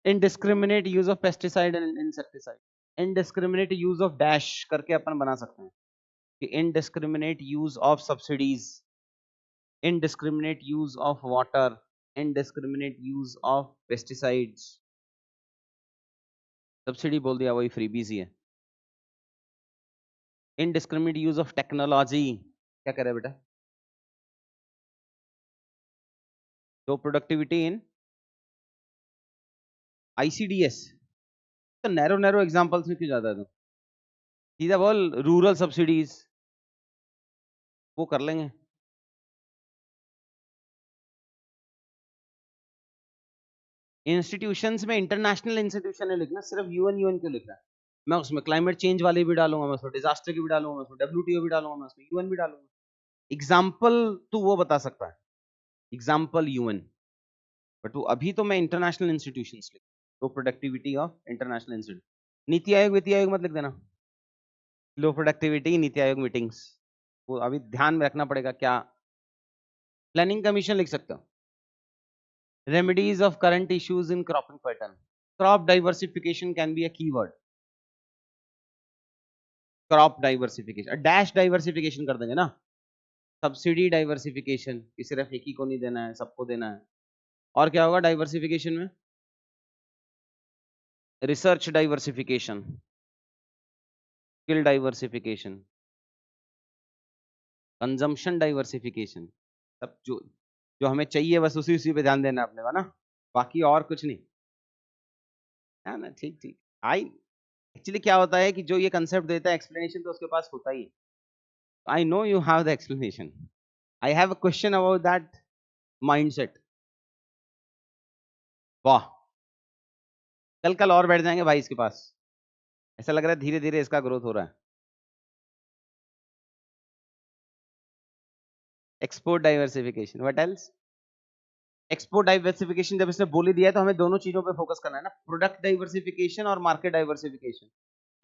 Indiscriminate use of pesticide and insecticide. Indiscriminate use of dash करके अपन बना सकते हैं कि indiscriminate use of subsidies, indiscriminate use of water, indiscriminate use of pesticides. Subsidy बोल दिया, वही फ्रीबीज ही है। इनडिस्क्रिमिनेट यूज ऑफ टेक्नोलॉजी, क्या कह रहे बेटा? लो प्रोडक्टिविटी इन ICDS। तो नैरो नैरो एग्जांपल्स में क्यों जाता है तू? सीधा बोल रूरल सब्सिडीज, वो कर लेंगे। इंस्टीट्यूशंस में इंटरनेशनल इंस्टीट्यूशन है लिखना, सिर्फ UN क्यों लिखना है? मैं उसमें क्लाइमेट चेंज वाले भी डालूंगा, मैं उसमें डिजास्टर की भी डालूंगा, मैं उसमें WTO भी डालूंगा, मैं उसमें UN भी डालूंगा। एग्जाम्पल तू वो बता सकता है, एग्जाम्पल UN, बट वो अभी तो मैं इंटरनेशनल इंस्टीट्यूशंस लिख, लो productivity of international institute. NITI Aayog वित्तीय आयोग मत लिख देना, लो प्रोडक्टिविटी नीति आयोग मीटिंग्स, वो अभी ध्यान में रखना पड़ेगा क्या। प्लानिंग कमीशन लिख सकते हो। Remedies of current issues in cropping pattern. Crop diversification can be a keyword. Crop diversification, dash diversification कर देंगे ना, सब्सिडी डाइवर्सिफिकेशन कि सिर्फ एक ही को नहीं देना है, सबको देना है। और क्या होगा डाइवर्सिफिकेशन में? Research diversification, skill diversification, consumption diversification, सब जो जो हमें चाहिए बस उसी उसी पे ध्यान देना है अपने को ना, बाकी और कुछ नहीं है ना। ठीक ठीक। आई एक्चुअली क्या होता है कि जो ये कंसेप्ट देता है एक्सप्लेनेशन तो उसके पास होता ही है। I know you have the explanation, I have a question about that mindset. वाह, कल कल और बैठ जाएंगे भाई इसके पास, ऐसा लग रहा है धीरे धीरे इसका ग्रोथ हो रहा है। Export diversification, what else? Export diversification जब इसने बोली दिया है तो हमें दोनों चीजों पे फोकस करना है ना, प्रोडक्ट डाइवर्सिफिकेशन और मार्केट डाइवर्सिफिकेशन।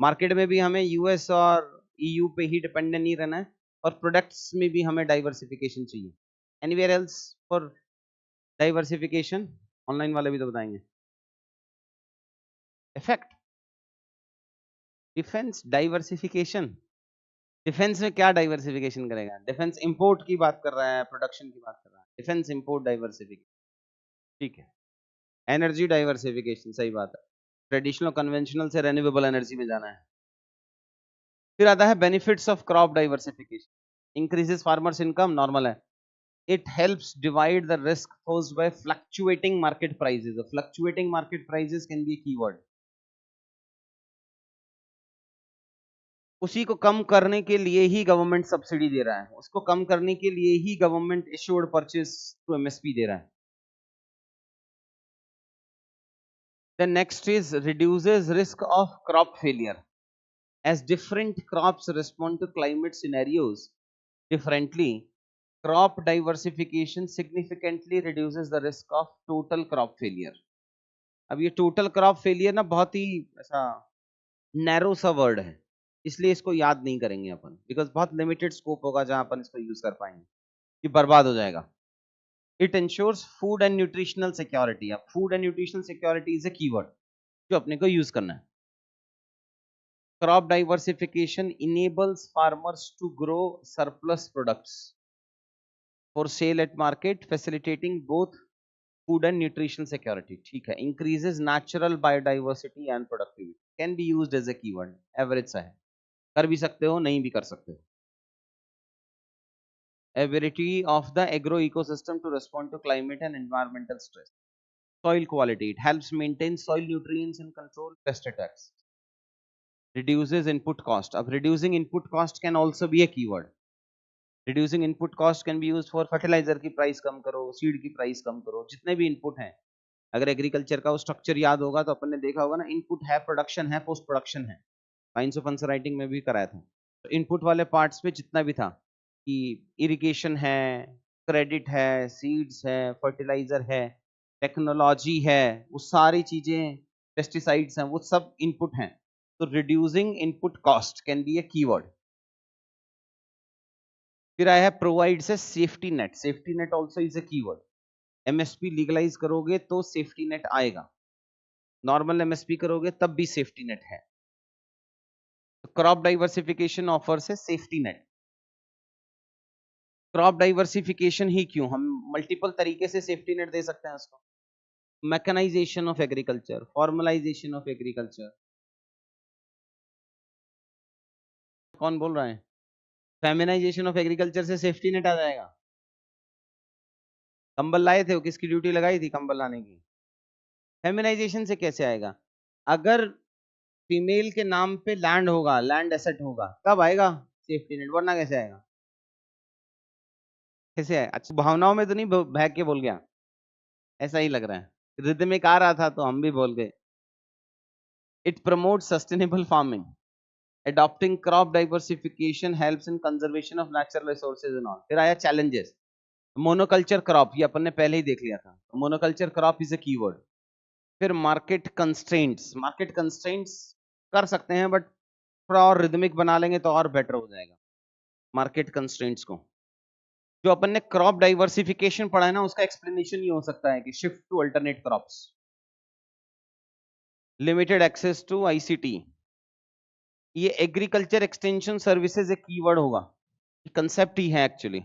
मार्केट में भी हमें यूएस और ईयू पे ही डिपेंडेंट नहीं रहना है, और प्रोडक्ट्स में भी हमें डाइवर्सिफिकेशन चाहिए। Anywhere else for diversification? Online वाले भी तो बताएंगे। इफेक्ट डिफेंस डाइवर्सिफिकेशन, डिफेंस में क्या डाइवर्सिफिकेशन करेगा? डिफेंस इंपोर्ट की बात कर रहा है, प्रोडक्शन की बात कर रहा है, डिफेंस इंपोर्ट डाइवर्सिफिकेशन, ठीक है। एनर्जी डाइवर्सिफिकेशन, सही बात है, ट्रेडिशनल कन्वेंशनल से रेन्यूएबल एनर्जी में जाना है। फिर आता है benefits of crop diversification, increases farmers income, normal है। It helps divide the risk posed by fluctuating market prices. The fluctuating market prices can be a keyword. उसी को कम करने के लिए ही गवर्नमेंट सब्सिडी दे रहा है, उसको कम करने के लिए ही government issued purchase to MSP दे रहा है। The next is reduces risk of crop failure. As different crops respond to climate scenarios differently, crop diversification significantly reduces the risk of total crop failure. अब ये total crop failure ना बहुत ही ऐसा narrow सा word है, इसलिए इसको याद नहीं करेंगे अपन, बिकॉज बहुत लिमिटेड स्कोप होगा जहां अपन इसको यूज कर पाएंगे, ये बर्बाद हो जाएगा। It ensures food and nutritional security. अब food and nutritional security is a keyword जो अपने को यूज करना है। Crop diversification enables farmers to grow surplus products for sale at market, facilitating both food and nutritional security, ठीक है। Increases natural biodiversity and productivity, can be used as a keyword, average सा है, कर भी सकते हो नहीं भी कर सकते हो। Ability of the agro ecosystem to respond to climate and environmental stress. Soil quality, it helps maintain soil nutrients and control pest attacks. Reduces input cost. Ab reducing input cost can also be a keyword. Reducing input cost can be used for fertilizer की price कम करो, seed की price कम करो, जितने भी input हैं। अगर agriculture का वो स्ट्रक्चर याद होगा तो अपन ने देखा होगा ना, इनपुट है, प्रोडक्शन है, पोस्ट प्रोडक्शन है, साइंस ऑफ आंसर राइटिंग में भी कराया था। तो इनपुट वाले पार्ट्स पे जितना भी था कि इरिगेशन है, क्रेडिट है, सीड्स है, फर्टिलाइजर है, टेक्नोलॉजी है, वो सारी चीजें, पेस्टिसाइड्स हैं, वो सब इनपुट हैं। तो reducing input cost can be a keyword. फिर आया है प्रोवाइड से safety net. Safety net also is a keyword. MSP legalize करोगे तो सेफ्टी नेट आएगा, नॉर्मल एमएसपी करोगे तब भी सेफ्टी नेट है। क्रॉप डाइवर्सिफिकेशन ऑफर्स है सेफ्टी नेट। क्रॉप डाइवर्सिफिकेशन ही क्यों, हम मल्टीपल तरीके से सेफ्टी नेट दे सकते हैं उसको। Mechanization of agriculture, formalization of agriculture. कौन बोल रहा है? फेमिनाइजेशन ऑफ एग्रीकल्चर से सेफ्टी नेट आ जाएगा। कंबल लाए थे, किसकी ड्यूटी लगाई थी कंबल लाने की? फेमिनाइजेशन से कैसे आएगा? अगर फीमेल के नाम पे लैंड होगा, लैंड एसेट होगा, तब आएगा सेफ्टी नेट, वरना कैसे आएगा? कैसे है? अच्छा, भावनाओं में तो नहीं बहक के बोल गया, ऐसा ही लग रहा है, रिदमिक आ रहा था तो हम भी बोल गए। It promotes sustainable farming. Adopting crop diversification helps in conservation of natural resources and all. फिर आया challenges. मोनोकल्चर क्रॉप, ये अपन ने पहले ही देख लिया था, monoculture crop is a keyword. फिर मार्केट कंस्ट्रेंट्स, मार्केट कंस्ट्रेंट्स कर सकते हैं बट थोड़ा और रिदमिक बना लेंगे तो और बेटर हो जाएगा मार्केट कंस्ट्रेंट्स को। जो अपन ने क्रॉप डाइवर्सिफिकेशन पढ़ा है ना, उसका एक्सप्लेनेशन ये हो सकता है कि shift to alternate crops, limited access to ICT, ये एग्रीकल्चर एक्सटेंशन सर्विसेज एक कीवर्ड होगा, कंसेप्ट ही है एक्चुअली।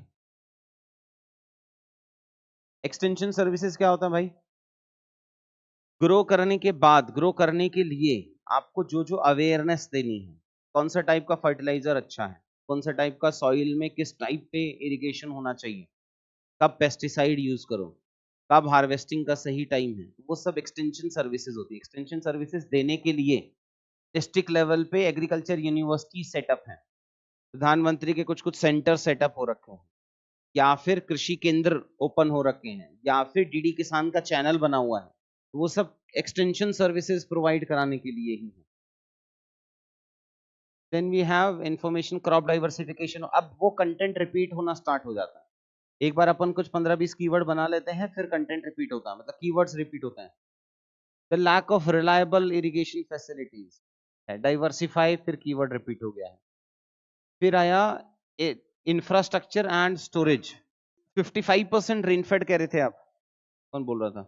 एक्सटेंशन सर्विसेज क्या होता है भाई? ग्रो करने के बाद, ग्रो करने के लिए आपको जो जो अवेयरनेस देनी है, कौन सा टाइप का फर्टिलाइजर अच्छा है, कौन सा टाइप का सॉइल में किस टाइप पे इरिगेशन होना चाहिए, कब पेस्टिसाइड यूज करो, कब हार्वेस्टिंग का सही टाइम है, वो सब एक्सटेंशन सर्विसेज होती है। एक्सटेंशन सर्विसेज देने के लिए डिस्ट्रिक्ट लेवल पे एग्रीकल्चर यूनिवर्सिटी सेटअप है, प्रधानमंत्री के कुछ कुछ सेंटर सेटअप हो रखे हैं, या फिर कृषि केंद्र ओपन हो रखे हैं, या फिर डीडी किसान का चैनल बना हुआ है, वो सब एक्सटेंशन सर्विसेज प्रोवाइड कराने के लिए ही है। Then we have information crop diversification. अब वो कंटेंट रिपीट होना स्टार्ट हो जाता है। एक बार अपन कुछ 15-20 कीवर्ड बना लेते हैं, फिर कंटेंट रिपीट होता है, मतलब कीवर्ड्स रिपीट होते हैं। The lack of reliable irrigation facilities है, डाइवर्सिफाई, फिर कीवर्ड रिपीट हो गया है। फिर आया इंफ्रास्ट्रक्चर एंड स्टोरेज। 55% रेनफेड कह रहे थे आप, कौन बोल रहा था?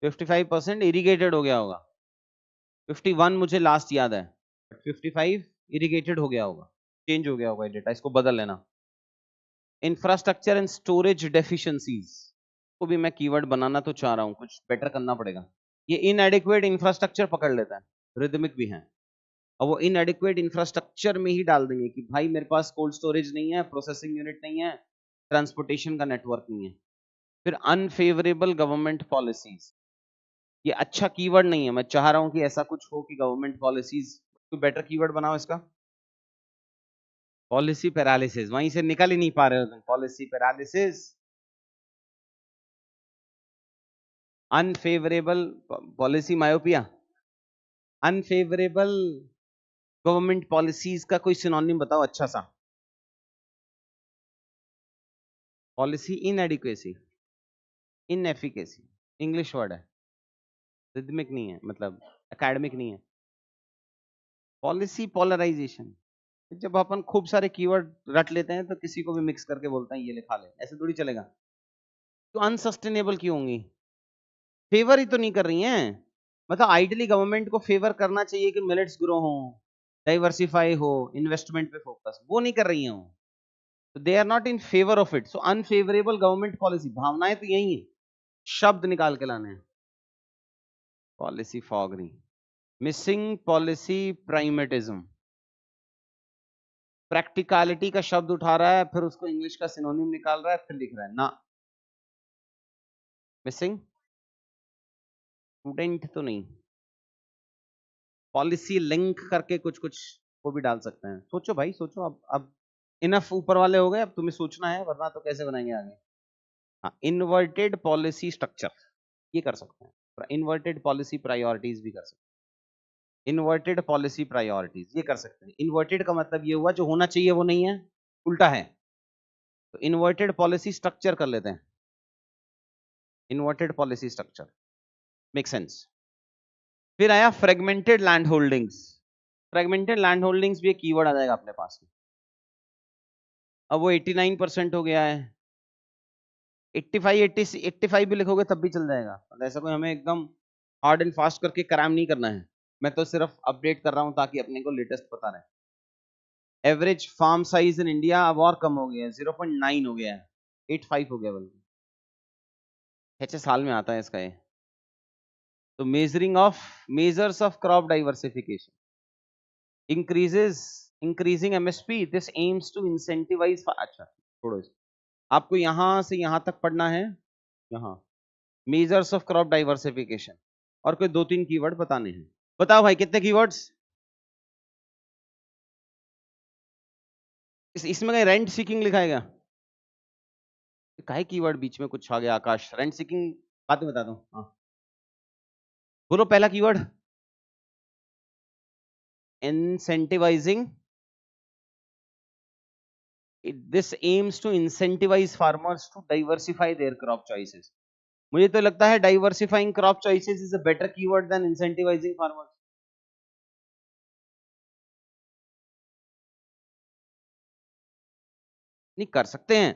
55% इरिगेटेड हो गया होगा, 51 मुझे लास्ट याद है, 55 इरिगेटेड हो गया होगा, चेंज हो गया होगा डेटा, इसको बदल लेना। इंफ्रास्ट्रक्चर एंड स्टोरेज डेफिशिएंसीज को भी मैं कीवर्ड बनाना तो चाह रहा हूं, कुछ बेटर करना पड़ेगा। ये इनएडिक्वेट इंफ्रास्ट्रक्चर पकड़ लेता है, रिदमिक भी है, और वो इनएडिक्वेट इंफ्रास्ट्रक्चर में ही डाल देंगे कि भाई मेरे पास कोल्ड स्टोरेज नहीं है, प्रोसेसिंग यूनिट नहीं है, ट्रांसपोर्टेशन का नेटवर्क नहीं है। फिर अनफेवरेबल गवर्नमेंट पॉलिसीज, ये अच्छा कीवर्ड नहीं है, मैं चाह रहा हूं कि ऐसा कुछ हो कि गवर्नमेंट पॉलिसीज, कोई बेटर कीवर्ड बनाओ इसका। पॉलिसी पैरालिसिस, वहीं से निकल ही नहीं पा रहे हो तुम, policy paralysis. Unfavourable policy myopia, unfavourable government policies का कोई सिनोनिम बताओ अच्छा सा। पॉलिसी इनएडिक्वेसी, इनएफिकेसी, इंग्लिश वर्ड है, रिदमिक नहीं है, मतलब एकेडमिक नहीं है। पॉलिसी पोलराइजेशन, जब अपन खूब सारे कीवर्ड रट लेते हैं तो किसी को भी मिक्स करके बोलते हैं ये लिखा ले, ऐसे थोड़ी चलेगा। तो अनसस्टेनेबल क्यों होंगी? फेवर ही तो नहीं कर रही हैं, मतलब आइडियली गवर्नमेंट को फेवर करना चाहिए कि मिलेट्स ग्रो हो, डाइवर्सिफाई हो, इन्वेस्टमेंट पे फोकस, वो नहीं कर रही हैं वो, तो they are not in favour of it. So unfavourable government policy, भावनाएं तो यही है, शब्द निकाल के लाने हैं। पॉलिसी फॉग नहीं, मिसिंग पॉलिसी प्राइमेटिज्म, प्रैक्टिकलिटी का शब्द उठा रहा है, फिर उसको इंग्लिश का सिनोनिम निकाल रहा है, फिर लिख रहा है ना। मिसिंग स्टूडेंट तो नहीं, पॉलिसी लिंक करके कुछ कुछ वो भी डाल सकते हैं। सोचो भाई सोचो, अब इनफ ऊपर वाले हो गए, अब तुम्हें सोचना है, वरना तो कैसे बनाएंगे आगे। हाँ, इन्वर्टेड पॉलिसी स्ट्रक्चर, ये कर सकते हैं। इन्वर्टेड पॉलिसी प्रायोरिटीज भी कर सकते हैं, इन्वर्टेड पॉलिसी प्रायोरिटीज ये कर सकते हैं। इन्वर्टेड का मतलब ये हुआ जो होना चाहिए वो नहीं है, उल्टा है, तो इन्वर्टेड पॉलिसी स्ट्रक्चर कर लेते हैं, inverted policy structure, make sense. फिर आया fragmented land holdings. Fragmented land holdings भी एक कीवर्ड आ जाएगा अपने पास में। अब वो 89% हो गया है, 85 भी लिखोगे तब भी चल जाएगा, मतलब ऐसा कोई हमें एकदम हार्ड एंड फास्ट करके कराम नहीं करना है, मैं तो सिर्फ अपडेट कर रहा हूं ताकि अपने को लेटेस्ट पता रहे। Average farm size in India अब और कम हो गया है, 0.9 हो गया है, 85 हो गया, बल्कि 6 साल में आता है इसका ये। तो measures of crop diversification, increasing MSP, this aims to incentivize. अच्छा छोड़ो इसको, आपको यहां से यहां तक पढ़ना है, यहां मेजर्स ऑफ क्रॉप डाइवर्सिफिकेशन, और कोई 2-3 कीवर्ड बताने हैं। बताओ भाई कितने कीवर्ड्स इसमें? कहीं रेंट सीकिंग लिखा है क्या? काहे कीवर्ड बीच में कुछ आ गया आकाश, रेंट सीकिंग बात में बताता हूँ। हाँ बोलो पहला keyword, incentivizing, this aims to incentivize farmers to diversify their crop choices. मुझे तो लगता है diversifying crop choices is a better keyword than incentivizing farmers. नहीं कर सकते हैं,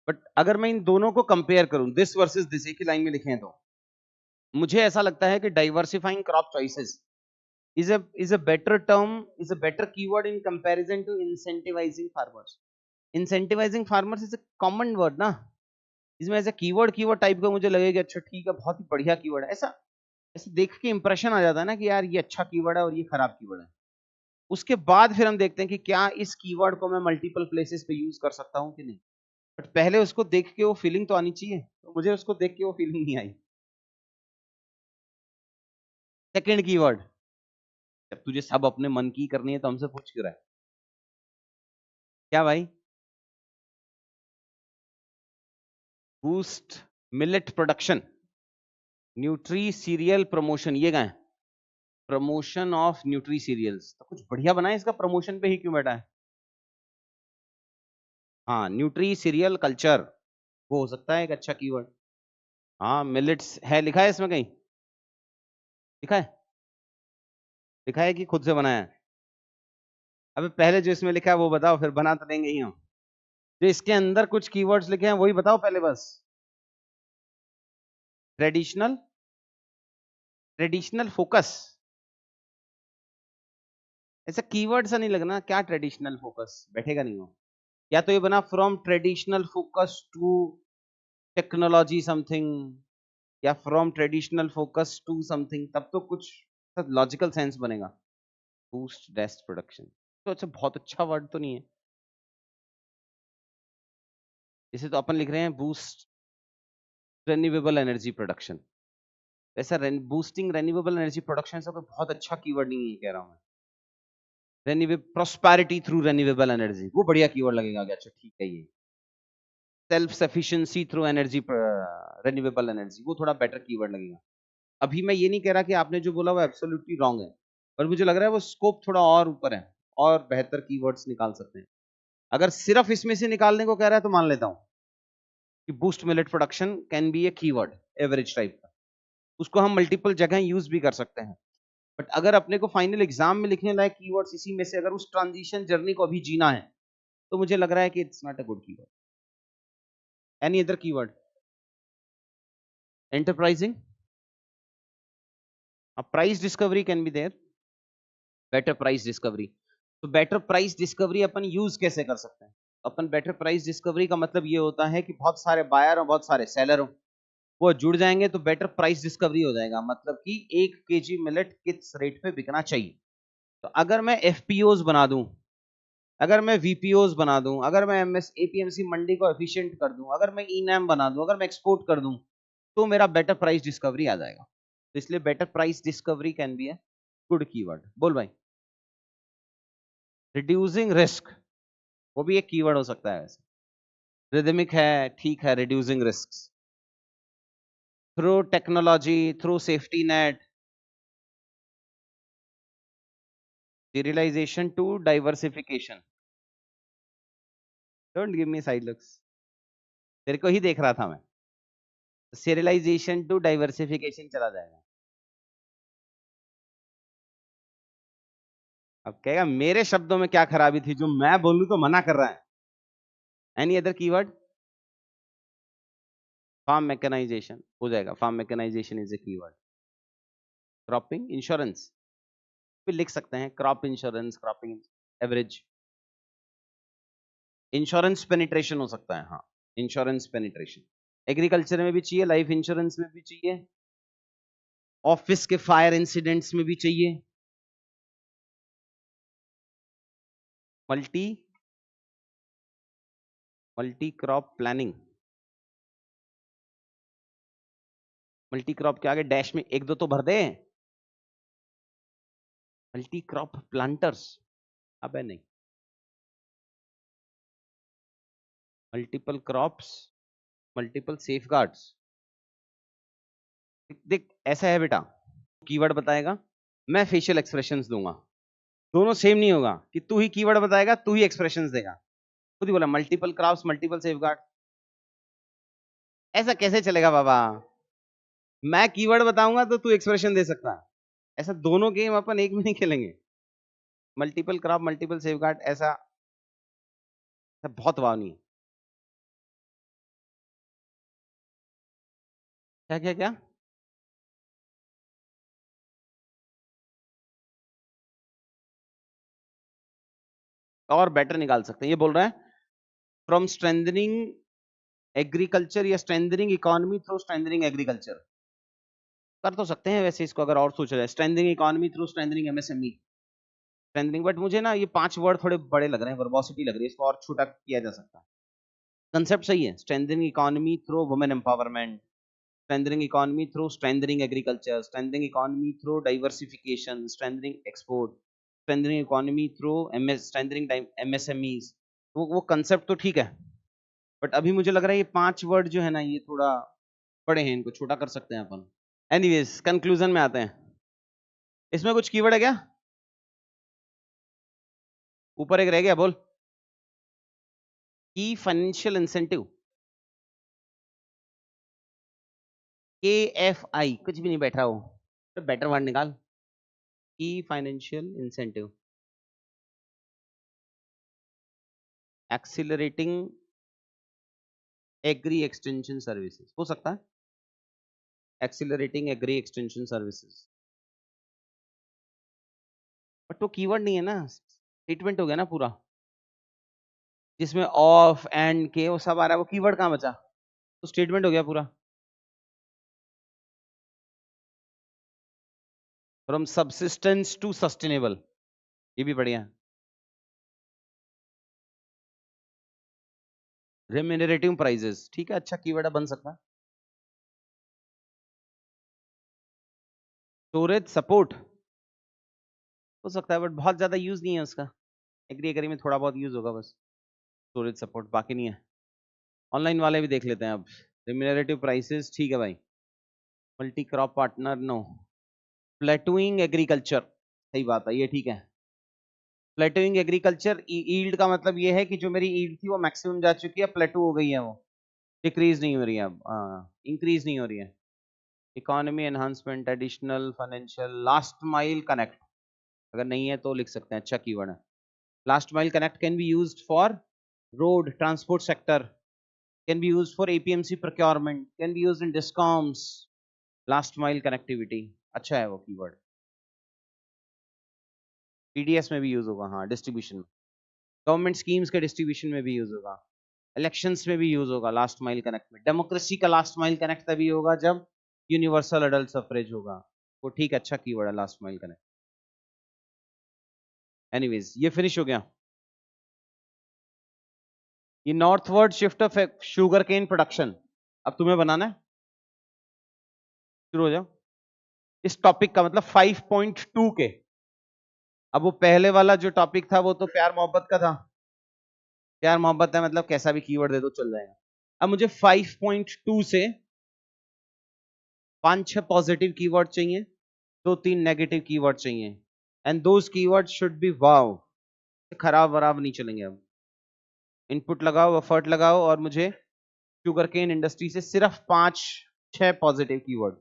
बट अगर मैं इन दोनों को कंपेयर करूं, दिस वर्सेस दिस एक ही लाइन में लिखे हैं, तो मुझे ऐसा लगता है कि diversifying crop choices is a better term, is a better keyword in comparison to incentivizing farmers. Incentivizing farmers is a common word ना, इसमें ऐसा कीवर्ड टाइप का मुझे लगेगा अच्छा ठीक है बहुत ही बढ़िया कीवर्ड है, ऐसा ऐसे देख के इंप्रेशन आ जाता है ना कि यार ये अच्छा कीवर्ड है और ये खराब कीवर्ड है। उसके बाद फिर हम देखते हैं कि क्या इस कीवर्ड को मैं मल्टीपल प्लेसेस पे यूज कर सकता हूं कि नहीं। बट पहले उसको देख के वो फीलिंग तो आनी चाहिए, तो मुझे उसको देख के वो फीलिंग नहीं आई। सेकंड कीवर्ड, जब तुझे सब अपने मन की करनी है तो हमसे पूछ क्यों रहा है? क्या भाई? Boost millet production, nutri serial promotion, ये कहाँ है? प्रमोशन ऑफ न्यूट्री सीरियल्स, तो कुछ बढ़िया बना है, इसका प्रमोशन पे ही क्यों बैठा है? हाँ, न्यूट्री सीरियल कल्चर, वो हो सकता है एक अच्छा कीवर्ड। हाँ, मिलेट्स है, लिखा है इसमें कहीं? लिखा है? लिखा है कि खुद से बनाया है? अबे पहले जो इसमें लिखा है वो बताओ, फिर बना तो देंगे ही हम। जो इसके अंदर कुछ कीवर्ड्स लिखे हैं वही बताओ पहले बस। ट्रेडिशनल, ट्रेडिशनल फोकस, ऐसा कीवर्ड सा नहीं लगना, क्या ट्रेडिशनल फोकस, बैठेगा नहीं वो। या तो ये बना from traditional focus to technology something, या from traditional focus to something, तब तो कुछ लॉजिकल सेंस बनेगा। बूस्ट डेस्ट प्रोडक्शन, तो अच्छा बहुत अच्छा वर्ड तो नहीं है। इसे तो अपन लिख रहे हैं बूस्ट रेन्यूएबल एनर्जी प्रोडक्शन, ऐसा बूस्टिंग रेन्यूएबल एनर्जी प्रोडक्शन से कोई बहुत अच्छा कीवर्ड नहीं है, कह रहा हूं मैं। Renewable prosperity through renewable energy, वो बढ़िया कीवर्ड लगेगा कि अच्छा ठीक है ये। Self sufficiency through energy, renewable energy, वो थोड़ा बेटर कीवर्ड लगेगा। अभी मैं ये नहीं कह रहा कि आपने जो बोला वो एब्सोल्युटली रॉन्ग है, पर मुझे लग रहा है वो स्कोप थोड़ा और ऊपर है, और बेहतर कीवर्ड्स निकाल सकते हैं। अगर सिर्फ इसमें से निकालने को कह रहा है तो मान लेता हूं कि boost millet production can be a keyword, average type का, उसको हम मल्टीपल जगह यूज भी कर सकते हैं। बट अगर अपने को फाइनल एग्जाम में लिखने लायक कीवर्ड्स इसी में से अगर उस ट्रांजिशन जर्नी को अभी जीना है, तो मुझे लग रहा है कि it's not a good keyword. Any other keyword? Enterprising, price discovery can be there, better price discovery. तो बेटर प्राइस डिस्कवरी अपन यूज कैसे कर सकते हैं? अपन बेटर प्राइस डिस्कवरी का मतलब ये होता है कि बहुत सारे बायर और बहुत सारे सेलर हो, वो जुड़ जाएंगे तो बेटर प्राइस डिस्कवरी हो जाएगा, मतलब कि 1 kg मिलेट किस रेट पे बिकना चाहिए। तो अगर मैं एफपीओज बना दूं, अगर मैं वीपीओज बना दूं, अगर मैं एमएस एपीएमसी मंडी को एफिशिएंट कर दूं, अगर मैं ईनैम बना दूं, अगर मैं एक्सपोर्ट कर दूं, तो मेरा बेटर प्राइस डिस्कवरी आ जाएगा। तो इसलिए better price discovery can be a good keyword. बोल भाई। रिड्यूसिंग रिस्क, वो भी एक कीवर्ड हो सकता है वैसे। रिदमिक है, ठीक है, reducing risk through technology, through safety net, serialization to diversification, don't give me side looks, तेरे को ही देख रहा था मैं। serialization to diversification चला जाएगा। अब कहेगा मेरे शब्दों में क्या खराबी थी, जो मैं बोलूं तो मना कर रहा है। Any other keyword? Farm mechanization हो जाएगा, farm mechanization is a keyword. Cropping insurance भी लिख सकते हैं, crop insurance, cropping average. Insurance penetration हो सकता है, हाँ, इंश्योरेंस पेनिट्रेशन एग्रीकल्चर में भी चाहिए, लाइफ इंश्योरेंस में भी चाहिए, ऑफिस के फायर इंसिडेंट्स में भी चाहिए। Multi multi crop planning, multi crop के आगे डैश में एक दो तो भर दे। मल्टी क्रॉप प्लांटर्स, अबे नहीं, मल्टीपल क्रॉप्स, मल्टीपल सेफगार्ड्स। देख ऐसा है बेटा, कीवर्ड बताएगा, मैं फेशियल एक्सप्रेशंस दूंगा, दोनों सेम नहीं होगा कि तू ही कीवर्ड बताएगा तू ही एक्सप्रेशंस देगा। खुद ही बोला मल्टीपल क्रॉप्स, मल्टीपल सेफगार्ड, ऐसा कैसे चलेगा बाबा? मैं कीवर्ड बताऊंगा तो तू एक्सप्रेशन दे सकता है, ऐसा दोनों गेम अपन एक में नहीं खेलेंगे। मल्टीपल क्रॉप, मल्टीपल सेफगार्ड, ऐसा बहुत वाव नहीं है। क्या क्या क्या? और बेटर निकाल सकते हैं, ये बोल रहा है फ्रॉम स्ट्रेंथनिंग एग्रीकल्चर या strengthening economy through strengthening agriculture, कर तो सकते हैं वैसे इसको अगर और सोचा जाए, strengthening economy through strengthening MSME, strengthening. But मुझे ना ये 5 वर्ड थोड़े बड़े लग रहे हैं, वर्बोसिटी लग रही है, इसको और छोटा किया जा सकता है। कंसेप्ट सही है, strengthening economy through women empowerment, strengthening economy through strengthening agriculture, strengthening economy through diversification, strengthening export, strengthening economy through strengthening MSMEs. वो कंसेप्ट तो ठीक है, बट अभी मुझे लग रहा है ये 5 वर्ड जो है ना ये थोड़ा बड़े हैं, इनको छोटा कर सकते हैं अपन. एनीवेज कंक्लूजन में आते हैं. इसमें कुछ कीवर्ड है क्या? ऊपर एक रह गया, बोल. की फाइनेंशियल इंसेंटिव, KFI, कुछ भी नहीं बैठ रहा हो तो बेटर वर्ड निकाल. की financial incentive, accelerating agri extension services हो सकता है. Accelerating agri extension services, but वो कीवर्ड नहीं है ना, स्टेटमेंट हो गया ना पूरा, जिसमें ऑफ एंड के वो सब आ रहा है. वो कीवर्ड कहां बचा? तो स्टेटमेंट हो गया पूरा. फ्रॉम सबसिस्टेंस टू सस्टेनेबल, ये भी बढ़िया है. रेम्यूनरेटिव प्राइजेस, ठीक है, अच्छा कीवर्ड बन सकता है. स्टोरेज सपोर्ट हो सकता है, बट बहुत ज्यादा यूज नहीं है उसका. एग्री में थोड़ा बहुत यूज होगा बस, स्टोरेज सपोर्ट, बाकी नहीं है. ऑनलाइन वाले भी देख लेते हैं अब. रेम्यूनरेटिव प्राइसेस ठीक है भाई. Multi crop partner no. Plateauing agriculture, सही बात है, ये ठीक है. प्लेटूइंग एग्रीकल्चर, ईल्ड का मतलब ये है कि जो मेरी ईल्ड थी वो मैक्सिमम जा चुकी है, प्लेटू हो गई है, वो डिक्रीज नहीं हो रही है अब, इंक्रीज नहीं हो रही है. Economy enhancement, additional financial, last mile connect, अगर नहीं है तो लिख सकते हैं, अच्छा कीवर्ड है. Last mile connect can be used for road transport sector, can be used for APMC procurement, can be used in discoms. Last mile connectivity, अच्छा है वो कीवर्ड. TDS में भी यूज होगा, हाँ, डिस्ट्रीब्यूशन, गवर्नमेंट स्कीम्स के distribution में भी यूज होगा, इलेक्शंस में भी यूज होगा लास्ट माइल कनेक्ट में. डेमोक्रेसी का लास्ट माइल कनेक्ट तभी होगा जब यूनिवर्सल अडल्ट सफरेज होगा. वो ठीक, अच्छा कीवर्ड है लास्ट माइल कनेक्ट. एनीवेज ये फिनिश हो गया. ये northward shift of sugar cane production, अब तुम्हें बनाना है. शुरू हो जाओ. इस टॉपिक का मतलब 5.2 के, अब वो पहले वाला जो टॉपिक था वो तो प्यार मोहब्बत का था. प्यार मोहब्बत है मतलब कैसा भी कीवर्ड दे दो चल जाएगा. अब मुझे 5.2 से 5-6 पॉजिटिव कीवर्ड चाहिए, 2-3 नेगेटिव कीवर्ड चाहिए. And those keywords should be wow, खराब वराब नहीं चलेंगे. अब इनपुट लगाओ, एफर्ट लगाओ, और मुझे शुगर केन इंडस्ट्री से सिर्फ 5-6 पॉजिटिव कीवर्ड.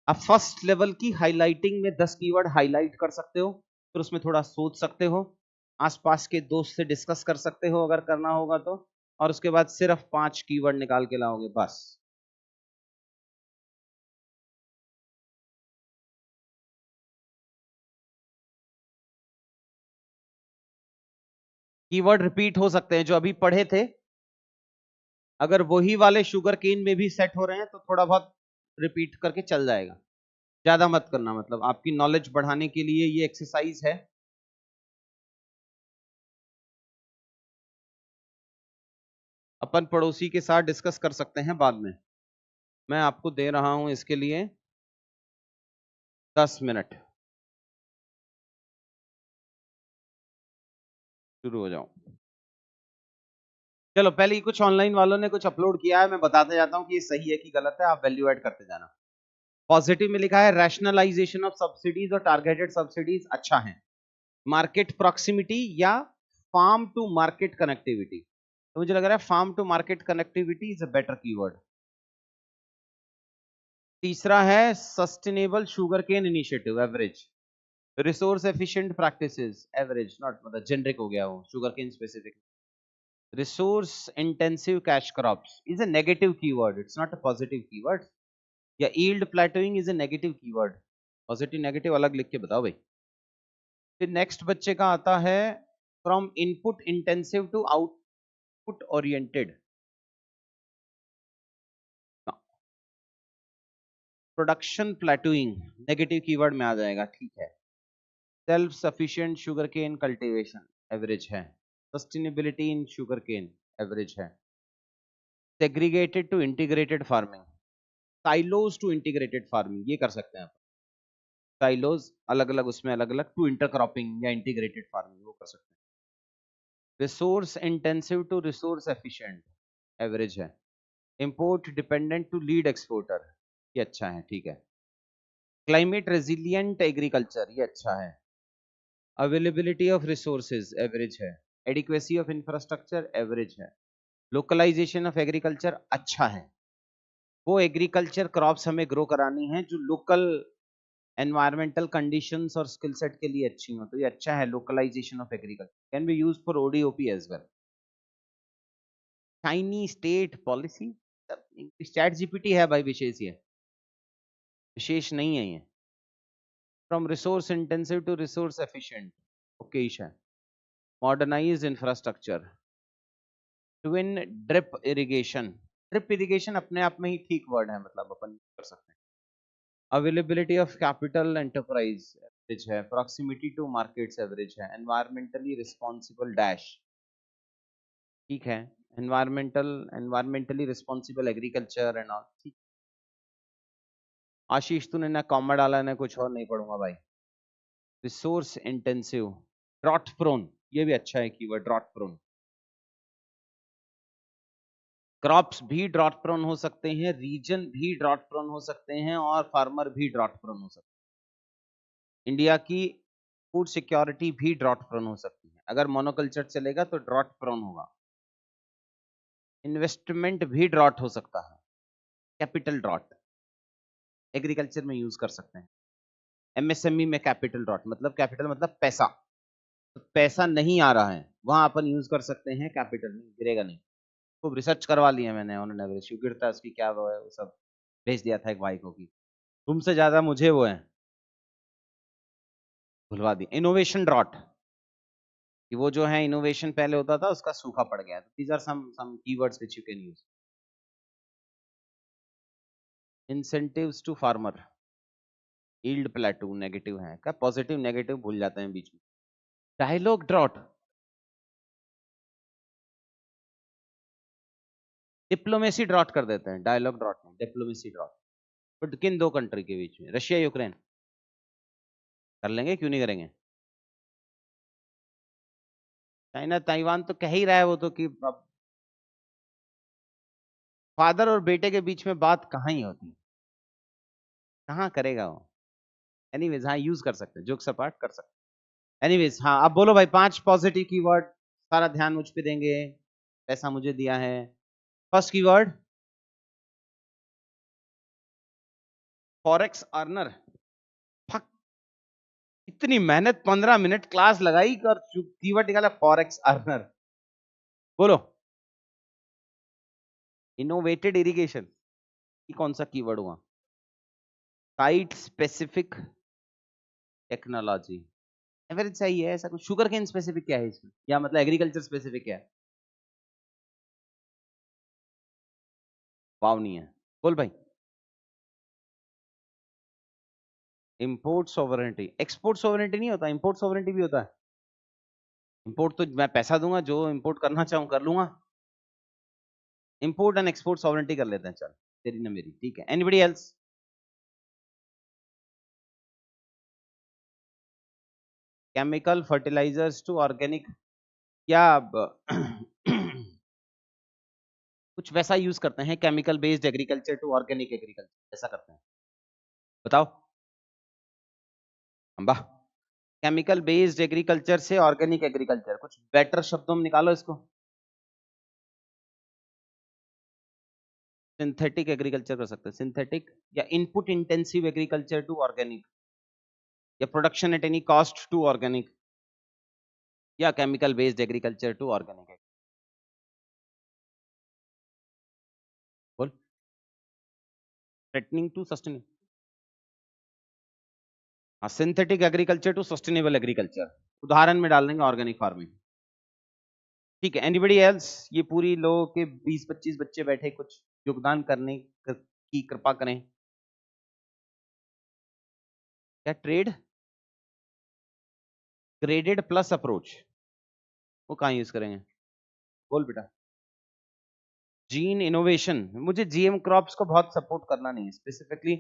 आप फर्स्ट लेवल की हाइलाइटिंग में 10 कीवर्ड हाईलाइट कर सकते हो, फिर उसमें थोड़ा सोच सकते हो, आसपास के दोस्त से डिस्कस कर सकते हो अगर करना होगा तो, और उसके बाद सिर्फ 5 कीवर्ड निकाल के लाओगे बस. कीवर्ड रिपीट हो सकते हैं जो अभी पढ़े थे, अगर वही वाले शुगर केन में भी सेट हो रहे हैं तो थोड़ा बहुत रिपीट करके चल जाएगा. ज्यादा मत करना, मतलब आपकी नॉलेज बढ़ाने के लिए ये एक्सरसाइज है. अपन पड़ोसी के साथ डिस्कस कर सकते हैं बाद में. मैं आपको दे रहा हूं इसके लिए 10 मिनट. शुरू हो जाओ. चलो पहले कुछ ऑनलाइन वालों ने कुछ अपलोड किया है, मैं बताते जाता हूं कि ये सही है कि गलत है, आप वैल्यू ऐड करते जाना. पॉजिटिव में लिखा है रैशनलाइजेशन ऑफ सब्सिडीज और टारगेटेड सब्सिडीज अच्छा है. मार्केट प्रॉक्सिमिटी या फार्म टू मार्केट कनेक्टिविटी, तो मुझे लग रहा है farm to market connectivity is a better keyword. तीसरा है sustainable sugar cane initiative, average. Resource efficient practices, average, not मतलब जेनरिक हो गया वो, sugar cane specific. Resource intensive cash crops is a negative keyword, it's not a positive keyword. या yield plateauing is a negative keyword. Positive negative अलग लिख के बताओ भाई. फिर नेक्स्ट बच्चे का आता है from input intensive to output oriented. Production plateauing negative keyword में आ जाएगा, ठीक है. Self sufficient sugar cane cultivation, average है. Sustainability in sugar cane, average है। Segregated to integrated farming, silos to integrated farming, ये कर सकते हैं आप। साइलोज अलग अलग, उसमें अलग अलग, टू इंटरक्रॉपिंग या इंटीग्रेटेड फार्मिंग, वो कर सकते हैं। Resource intensive to resource efficient, average है। Import dependent to lead exporter, ये अच्छा है, ठीक है। क्लाइमेट रेजिलिएंट एग्रीकल्चर, ये अच्छा है। अवेलेबिलिटी ऑफ रिसोर्सेज, एवरेज है। एडिक्वेसी ऑफ इंफ्रास्ट्रक्चर, एवरेज है। लोकलाइजेशन ऑफ एग्रीकल्चर, अच्छा है। वो एग्रीकल्चर क्रॉप्स हमें ग्रो करानी है जो लोकल एनवायरमेंटल कंडीशंस और स्किल सेट के लिए अच्छी हो, तो ये अच्छा है। Localisation of agriculture can be used for ODOP as well. Chinese state policy, ChatGPT है भाई, विशेष ये विशेष नहीं है ये। From resource intensive to resource efficient, okay है। Modernise infrastructure, twin drip irrigation, drip irrigation अपने आप में ही ठीक वर्ड है, मतलब अपन कर सकते हैं। Availability of capital enterprise, average है। प्रॉक्सिमिटी टू मार्केट्स, एवरेज है। एनवायरमेंटली रिस्पॉन्सिबल डैश, ठीक है। Environmentally responsible agriculture and all, ठीक। आशीष तूने ना कॉमा डाला ना कुछ और, नहीं पढ़ूंगा भाई। रिसोर्स इंटेंसिव, ड्रॉट प्रोन, ये भी अच्छा है कीवर्ड, ड्रॉट प्रोन। क्रॉप्स भी ड्रॉट प्रोन हो सकते हैं, रीजन भी ड्रॉट प्रोन हो सकते हैं, और फार्मर भी ड्रॉट प्रोन हो सकते हैं। इंडिया की फूड सिक्योरिटी भी ड्रॉट प्रोन हो सकती है। अगर मोनोकल्चर चलेगा तो ड्रॉट प्रोन होगा। इन्वेस्टमेंट भी ड्रॉट हो सकता है, कैपिटल ड्रॉट एग्रीकल्चर में यूज कर सकते हैं। एमएसएमई में कैपिटल ड्रॉट, मतलब कैपिटल मतलब पैसा, तो पैसा नहीं आ रहा है, वहां अपन यूज कर सकते हैं कैपिटल, नहीं गिरेगा नहीं। खूब रिसर्च करवा ली है मैंने, उन्होंने एवरेज क्यों गिरता है उसकी क्या वो है, वो सब भेज दिया था एक भाई को कि तुमसे ज्यादा मुझे वो है, भुलवा दी। इनोवेशन ड्रॉट, कि वो जो है इनोवेशन पहले होता था उसका सूखा पड़ गया। These are some keywords which you can use. Incentives to farmer, yield plateau, negative है क्या, पॉजिटिव नेगेटिव भूल जाते हैं बीच में। डायलॉग ड्रॉट, डिप्लोमेसी ड्रॉट कर देते हैं, डायलॉग ड्रॉट में डिप्लोमेसी ड्रॉट। बट किन दो कंट्री के बीच में, रशिया यूक्रेन, कर लेंगे क्यों नहीं करेंगे। चाइना ताइवान तो कह ही रहा है वो तो, कि फादर और बेटे के बीच में बात कहाँ ही होती है, कहाँ करेगा वो। एनीवेज हाँ, यूज कर सकते हैं, जोक्स अपार्ट कर सकते हैं। एनीवेज हाँ, अब बोलो भाई 5 पॉजिटिव कीवर्ड, सारा ध्यान मुझ पे देंगे, पैसा मुझे दिया है। First keyword forex earner. Fuck, इतनी मेहनत, 15 मिनट क्लास लगाई और कीवर्ड निकाला फॉरेक्स अर्नर। बोलो। इनोवेटेड इरिगेशन, ये कौन सा कीवर्ड हुआ। साइट स्पेसिफिक टेक्नोलॉजी, एवरेज सही है। ऐसा कुछ शुगर केन स्पेसिफिक क्या है इसमें, या मतलब एग्रीकल्चर स्पेसिफिक क्या है। वाव नहीं है, बोल भाई। इंपोर्ट सोवरेनिटी, एक्सपोर्ट सोवरेनिटी नहीं होता, इंपोर्ट सोवरेनिटी भी होता है। इंपोर्ट तो मैं पैसा दूंगा, जो इंपोर्ट करना चाहूं कर लूंगा। इंपोर्ट एंड एक्सपोर्ट सोवरेनिटी कर लेते हैं, चल तेरी ना मेरी, ठीक है। Anybody else. Chemical fertilizers to organic, क्या कुछ वैसा यूज करते हैं, chemical based agriculture to organic agriculture, ऐसा करते हैं, बताओ। अंबा, केमिकल बेस्ड एग्रीकल्चर से ऑर्गेनिक एग्रीकल्चर, कुछ बेटर शब्दों में निकालो इसको। सिंथेटिक एग्रीकल्चर कर सकते हैं, सिंथेटिक या input intensive agriculture to organic, या production at any cost to organic, या chemical based agriculture to organic. बोल। थ्रेटनिंग टू सस्टेनेबल, हाँ, synthetic agriculture to sustainable agriculture, उदाहरण में डाल देंगे ऑर्गेनिक फार्मिंग, ठीक है। एनीबडी एल्स, ये पूरी लोगों के 20-25 बच्चे बैठे, कुछ योगदान करने की कृपा करें। क्या ट्रेड ग्रेडेड प्लस अप्रोच, वो कहाँ यूज करेंगे, बोल बेटा। जीन इनोवेशन, मुझे जीएम क्रॉप्स को बहुत सपोर्ट करना नहीं है स्पेसिफिकली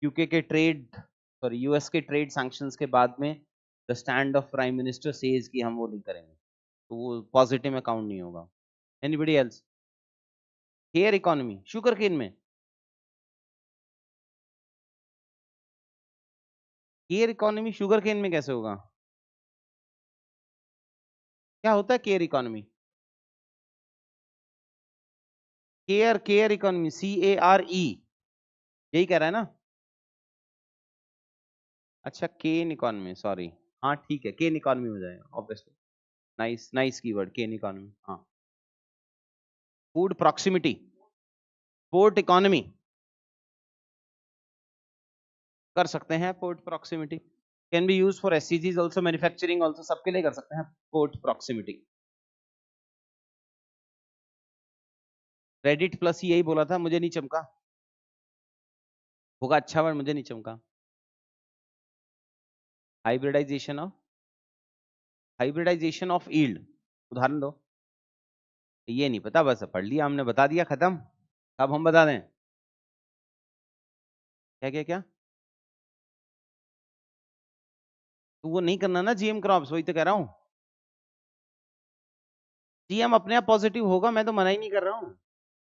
यूके के ट्रेड, सॉरी यूएस के ट्रेड सैंक्शंस के बाद में the stand of prime minister says कि हम वो नहीं करेंगे, तो वो पॉजिटिव में काउंट नहीं होगा। Anybody else? Hair economy sugar cane में, केयर इकोनॉमी शुगर केन में कैसे होगा? क्या होता है care economy? Care, care economy, CARE, यही कह रहा है ना? अच्छा केन इकोनॉमी, सॉरी, हाँ ठीक है, केन इकोनॉमी हो जाएगा ऑब्वियसली। नाइस नाइस कीवर्ड, केन इकोनॉमी। हाँ, फूड प्रॉक्सिमिटी, पोर्ट इकोनॉमी कर सकते हैं, port proximity can be use for SCGs also, manufacturing also, सबके लिए कर सकते हैं पोर्ट प्रॉक्सिमिटी। क्रेडिट प्लस यही बोला था, मुझे नहीं चमका, होगा अच्छा वर्ड, मुझे नहीं चमका। Hybridization of, hybridization of yield, उदाहरण दो। ये नहीं पता, बस पढ़ लिया हमने, बता दिया, खत्म। अब हम बता दें क्या क्या क्या? तो वो नहीं करना ना जीएम क्रॉप्स, वही तो कह रहा हूं। जीएम अपने आप पॉजिटिव होगा, मैं तो मना ही नहीं कर रहा हूं,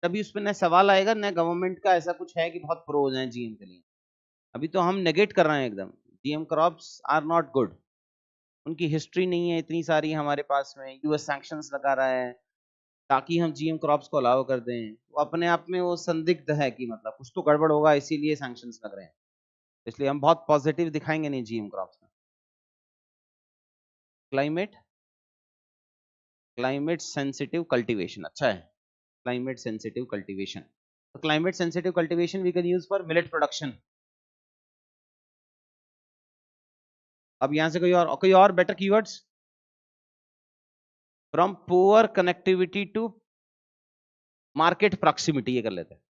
तभी उस पर न सवाल आएगा न गवर्नमेंट का ऐसा कुछ है कि बहुत प्रोज हैं जीएम के लिए। अभी तो हम नेगेट कर रहे हैं एकदम, GM crops are not good, उनकी हिस्ट्री नहीं है इतनी सारी हमारे पास में, यूएस सैंक्शंस लगा रहा है ताकि हम जीएम क्रॉप्स को अलाउ कर दें, वो अपने आप में वो संदिग्ध है कि मतलब कुछ तो गड़बड़ होगा इसीलिए सैंक्शंस लग रहे हैं, इसलिए हम बहुत पॉजिटिव दिखाएंगे नहीं जीएम क्रॉप्स में। क्लाइमेट, क्लाइमेट सेंसिटिव कल्टीवेशन, अच्छा है, क्लाइमेट सेंसिटिव कल्टीवेशन, तो climate sensitive cultivation we can use for millet production. अब यहां से कोई और better keywords? From poor connectivity to market proximity, ये कर लेते हैं,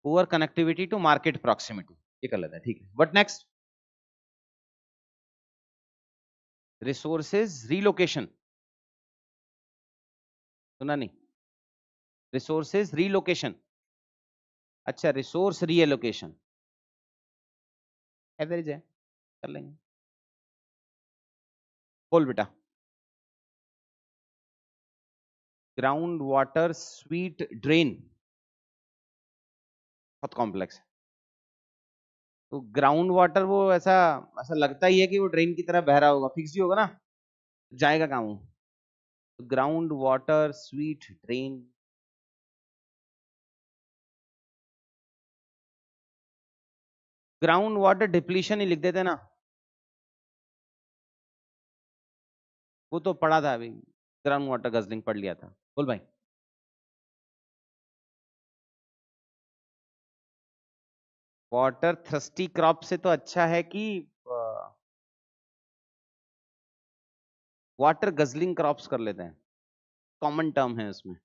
poor connectivity to market proximity, ये कर लेते हैं, ठीक है। What next? रिसोर्सेज रीलोकेशन, सुना नहीं? रिसोर्सेज रीलोकेशन, अच्छा रिसोर्स रीएलोकेशन, एवरेज है, कर लेंगे। बोल बेटा। ग्राउंड वाटर स्वीट ड्रेन, बहुत कॉम्प्लेक्स है, तो ग्राउंड वाटर वो ऐसा ऐसा लगता ही है कि वो ड्रेन की तरह बह रहा होगा, फिक्स ही होगा ना, जाएगा कहाँ वो? Ground water sweet drain, ground water depletion ही लिख देते ना, वो तो पढ़ा था अभी, ग्राउंड वाटर गजलिंग पढ़ लिया था। बोल भाई। वाटर थ्रस्टी क्रॉप से तो अच्छा है कि वाटर गजलिंग क्रॉप्स कर लेते हैं, कॉमन टर्म है उसमें,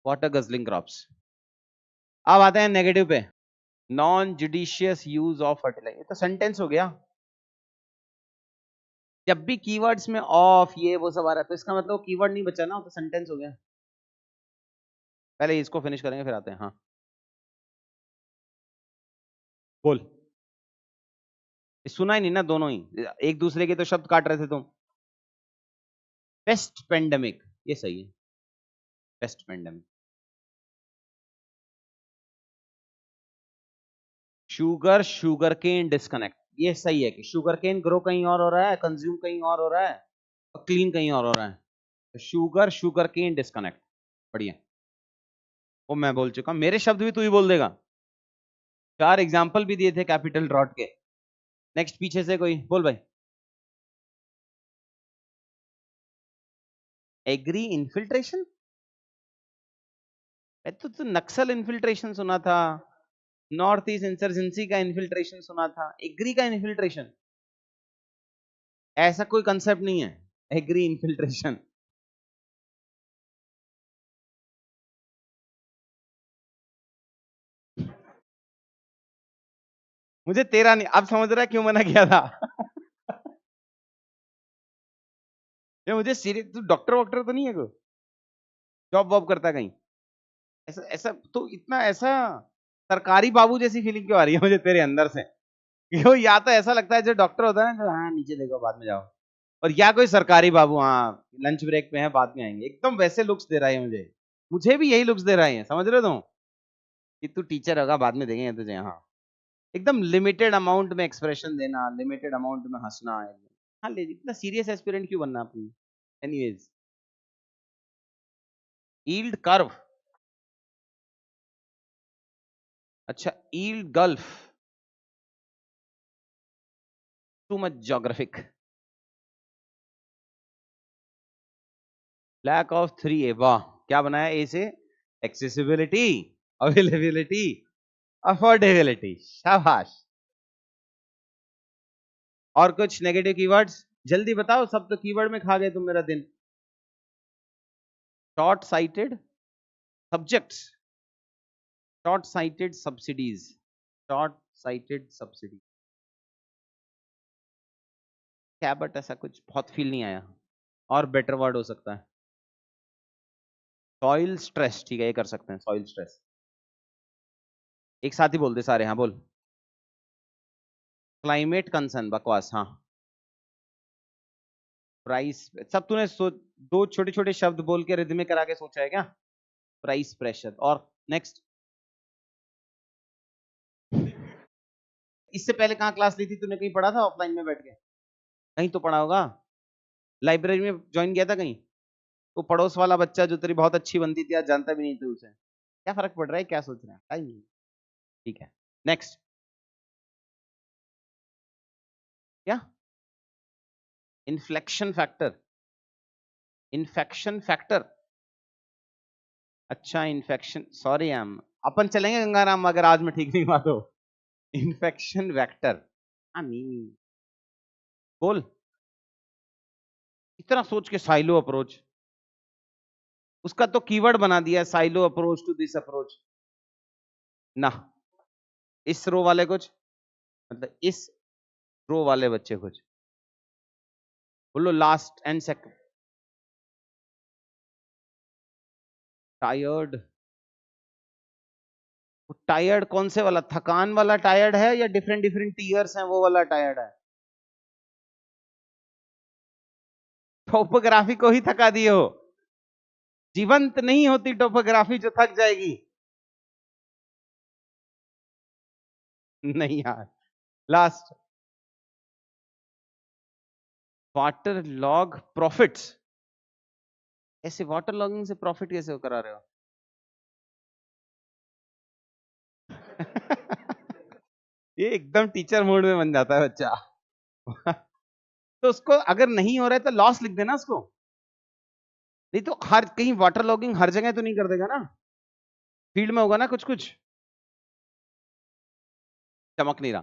वाटर गजलिंग क्रॉप्स। अब आते हैं नेगेटिव पे, non judicious use of fertilizer, ये तो सेंटेंस हो गया, जब भी कीवर्ड्स में ऑफ ये वो सब आ रहा है तो इसका मतलब कीवर्ड नहीं बचा ना, तो सेंटेंस हो गया। पहले इसको फिनिश करेंगे फिर आते हैं। हाँ बोल, सुना ही नहीं ना, दोनों ही एक दूसरे के तो शब्द काट रहे थे तुम। पेस्ट पेंडेमिक, ये सही है, pest pandemic. Sugar, sugar cane disconnect, ये सही है कि शुगर केन ग्रो कहीं और हो रहा है, कंज्यूम कहीं और हो रहा है, और क्लीन कहीं और हो रहा है, तो शुगर, शुगर केन डिस्कनेक्ट, बढ़िया। वो मैं बोल चुका, मेरे शब्द भी तू ही बोल देगा, 4 एग्जाम्पल भी दिए थे कैपिटल ड्रॉट के। नेक्स्ट पीछे से कोई बोल भाई। एग्री इन्फिल्ट्रेशन, तो नक्सल इन्फिल्ट्रेशन सुना था, नॉर्थ ईस्ट इंसर्जेंसी का इन्फिल्ट्रेशन सुना था, एग्री का इन्फिल्ट्रेशन ऐसा कोई कंसेप्ट नहीं है, एग्री इन्फिल्ट्रेशन। मुझे तेरा नहीं, अब समझ रहा है क्यों मना किया था। ये मुझे सीरियस, तू डॉक्टर वॉक्टर तो नहीं है, को जॉब वॉब करता कहीं? ऐसा ऐसा तो इतना ऐसा सरकारी बाबू जैसी फीलिंग क्यों आ रही है मुझे तेरे अंदर से? क्यों, या तो ऐसा लगता है जो डॉक्टर होता है ना, जो हाँ नीचे देखो बाद में जाओ, और या कोई सरकारी बाबू हाँ लंच ब्रेक में है बाद में आएंगे, एकदम वैसे लुक्स दे रहा है मुझे। मुझे भी यही लुक्स दे रहा है, समझ रहे हो तुम? कि तू टीचर होगा बाद में देखेंगे तुझे, हाँ। एकदम लिमिटेड अमाउंट में एक्सप्रेशन देना, लिमिटेड अमाउंट में हंसना। हाँ ले, इतना सीरियस एस्पिरेंट क्यों बनना अपनी? एनीवेज, ईल्ड कर्व, अच्छा yield gulf, too much geographic, lack of 3A, वाह क्या बनाया ए से? एक्सेसिबिलिटी, अवेलेबिलिटी, अफोर्डेबिलिटी, शाबाश। और कुछ नेगेटिव कीवर्ड्स जल्दी बताओ, सब तो कीवर्ड में खा गए तुम मेरा दिन। Short sighted subjects, short sighted subsidies, short sighted subsidy, क्या बट ऐसा कुछ बहुत फील नहीं आया। और बेटर वर्ड हो सकता है सॉइल स्ट्रेस, ठीक है ये कर सकते हैं, सॉइल स्ट्रेस। एक साथ ही बोल दे सारे, हाँ बोल। क्लाइमेट कंसर्न, बकवास, हाँ। प्राइस, सब तूने दो छोटे छोटे शब्द बोल के रिदम में करा के सोचा है क्या? प्राइस प्रेशर, और नेक्स्ट। इससे पहले कहाँ क्लास ली थी तूने? कहीं पढ़ा था ऑफलाइन में बैठ के? कहीं तो पढ़ा होगा, लाइब्रेरी में ज्वाइन किया था कहीं? वो पड़ोस वाला बच्चा जो तेरी बहुत अच्छी बनती थी आज जानता भी नहीं थी उसे, क्या फर्क पड़ रहा है, क्या सोच रहा है, टाइम नहीं। ठीक है, नेक्स्ट। क्या? इन्फ्लेक्शन फैक्टर, इन्फेक्शन फैक्टर, अच्छा इन्फेक्शन, सॉरी मैम, अपन चलेंगे गंगाराम अगर आज में ठीक नहीं हुआ तो। इन्फेक्शन वेक्टर, नहीं बोल, इतना सोच के साइलो अप्रोच, उसका तो कीवर्ड बना दिया silo approach to this approach ना। इस रो वाले कुछ, मतलब इस रो वाले बच्चे कुछ बोलो, last and second. Tired, tired कौन से वाला, थकान वाला टायर्ड है या डिफरेंट डिफरेंट टीयर्स हैं वो वाला टायर्ड है? टोपोग्राफी को ही थका दिए हो, जीवंत नहीं होती टोपोग्राफी जो थक जाएगी। नहीं यार, लास्ट। वाटर लॉग प्रॉफिट्स, ऐसे वाटर लॉगिंग से प्रॉफिट कैसे करा रहे हो? ये एकदम टीचर मोड में बन जाता है बच्चा। तो उसको अगर नहीं हो रहा है तो लॉस लिख देना उसको, नहीं तो हर कहीं वाटर लॉगिंग हर जगह तो नहीं कर देगा ना, फील्ड में होगा ना कुछ कुछ। चमक नहीं रहा,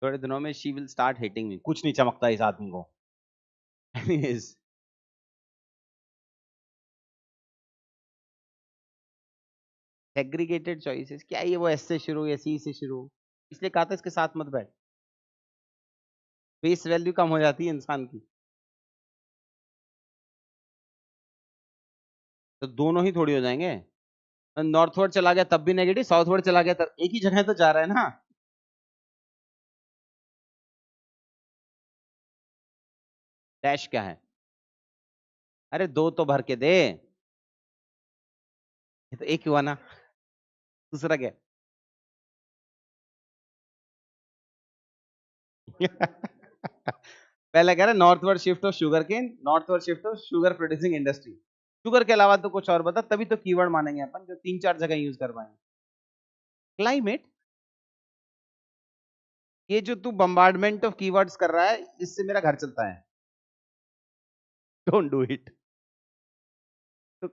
थोड़े दिनों में शी विल स्टार्ट हेटिंग मी, कुछ नहीं चमकता इस आदमी को। एनीवेज, सेग्रीगेटेड चॉइसेस, क्या ये वो एस से शुरू या सी से शुरू, इसलिए कहा था इसके साथ मत बैठ, फेस वैल्यू कम हो जाती है इंसान की। तो दोनों ही थोड़ी हो जाएंगे, नॉर्थवर्ड चला गया तब भी नेगेटिव, साउथवर्ड चला गया तब, एक ही जगह तो जा रहा है ना। डैश क्या है? अरे दो तो भर के दे, ये तो एक हुआ ना, दूसरा क्या? पहले कह रहे northward shift of sugar cane, northward shift of sugar producing industry, sugar के अलावा तो कुछ और बता, तभी तो कीवर्ड मानेंगे अपन जो तीन चार जगह यूज कर पाएंगे। क्लाइमेट, ये जो तू बम्बार्डमेंट ऑफ कीवर्ड्स कर रहा है इससे मेरा घर चलता है, डोंट डू इट। तो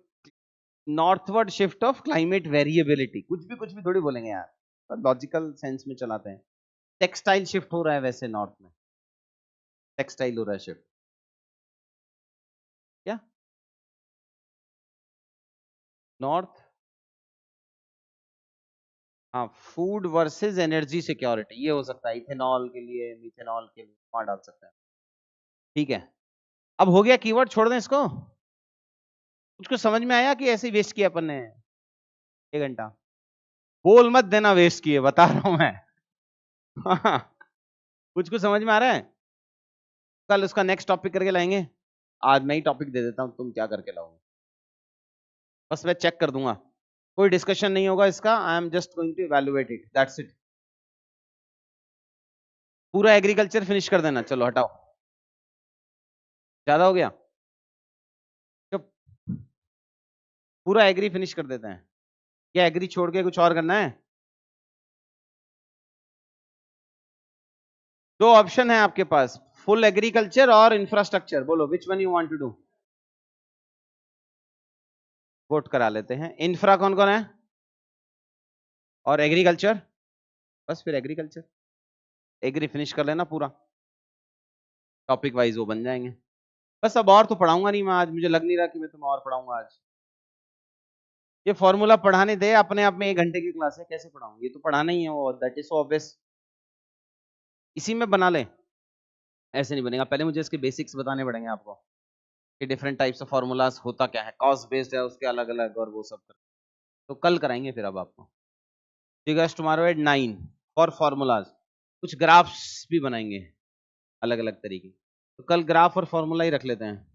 northward shift of climate variability, कुछ भी थोड़ी बोलेंगे यार, लॉजिकल सेंस में चलाते हैं। टेक्सटाइल शिफ्ट हो रहा है वैसे नॉर्थ में, टेक्सटाइल हो रहा है शिफ्ट, क्या? नॉर्थ, हाँ फूड वर्सेस एनर्जी सिक्योरिटी, ये हो सकता है, इथेनॉल के लिए, मिथेनॉल के लिए वहां डाल सकते हैं। ठीक है, अब हो गया कीवर्ड, छोड़ दें इसको? कुछ समझ में आया कि ऐसे ही वेस्ट किया अपन ने? 1 घंटा बोल मत देना वेस्ट किए, बता रहा हूं मैं। कुछ कुछ समझ में आ रहा है? कल उसका नेक्स्ट टॉपिक करके लाएंगे, आज मैं ही टॉपिक दे देता हूं, तुम क्या करके लाओगे। बस मैं चेक कर दूंगा, कोई डिस्कशन नहीं होगा इसका, I am just going to evaluate it, that's it. पूरा एग्रीकल्चर फिनिश कर देना, चलो हटाओ, ज्यादा हो गया, चुप। पूरा एग्री फिनिश कर देते हैं, क्या एग्री छोड़ के कुछ और करना है? दो ऑप्शन है आपके पास, फुल एग्रीकल्चर और इंफ्रास्ट्रक्चर, बोलो which one you want to do. Vote करा लेते हैं। इंफ्रा कौन कौन है और एग्रीकल्चर? बस फिर एग्रीकल्चर, एग्री फिनिश कर लेना पूरा, टॉपिक वाइज वो बन जाएंगे। बस अब और तो पढ़ाऊंगा नहीं मैं आज, मुझे लग नहीं रहा कि मैं तुम्हें और पढ़ाऊंगा आज। ये फॉर्मूला पढ़ाने दे, अपने आप में 1 घंटे की क्लास है, कैसे पढ़ाऊंगा? ये तो पढ़ाना ही है, वो दैट इज सो ऑब्वियस, इसी में बना ले। ऐसे नहीं बनेगा, पहले मुझे इसके बेसिक्स बताने पड़ेंगे आपको कि डिफरेंट टाइप्स ऑफ फॉर्मूलाज होता क्या है, कॉस्ट बेस्ड है उसके अलग अलग, और वो सब तो कल कराएंगे फिर। अब आपको figures tomorrow at 9 for formulas, कुछ ग्राफ्स भी बनाएंगे अलग अलग तरीके, तो कल ग्राफ और फॉर्मूला ही रख लेते हैं।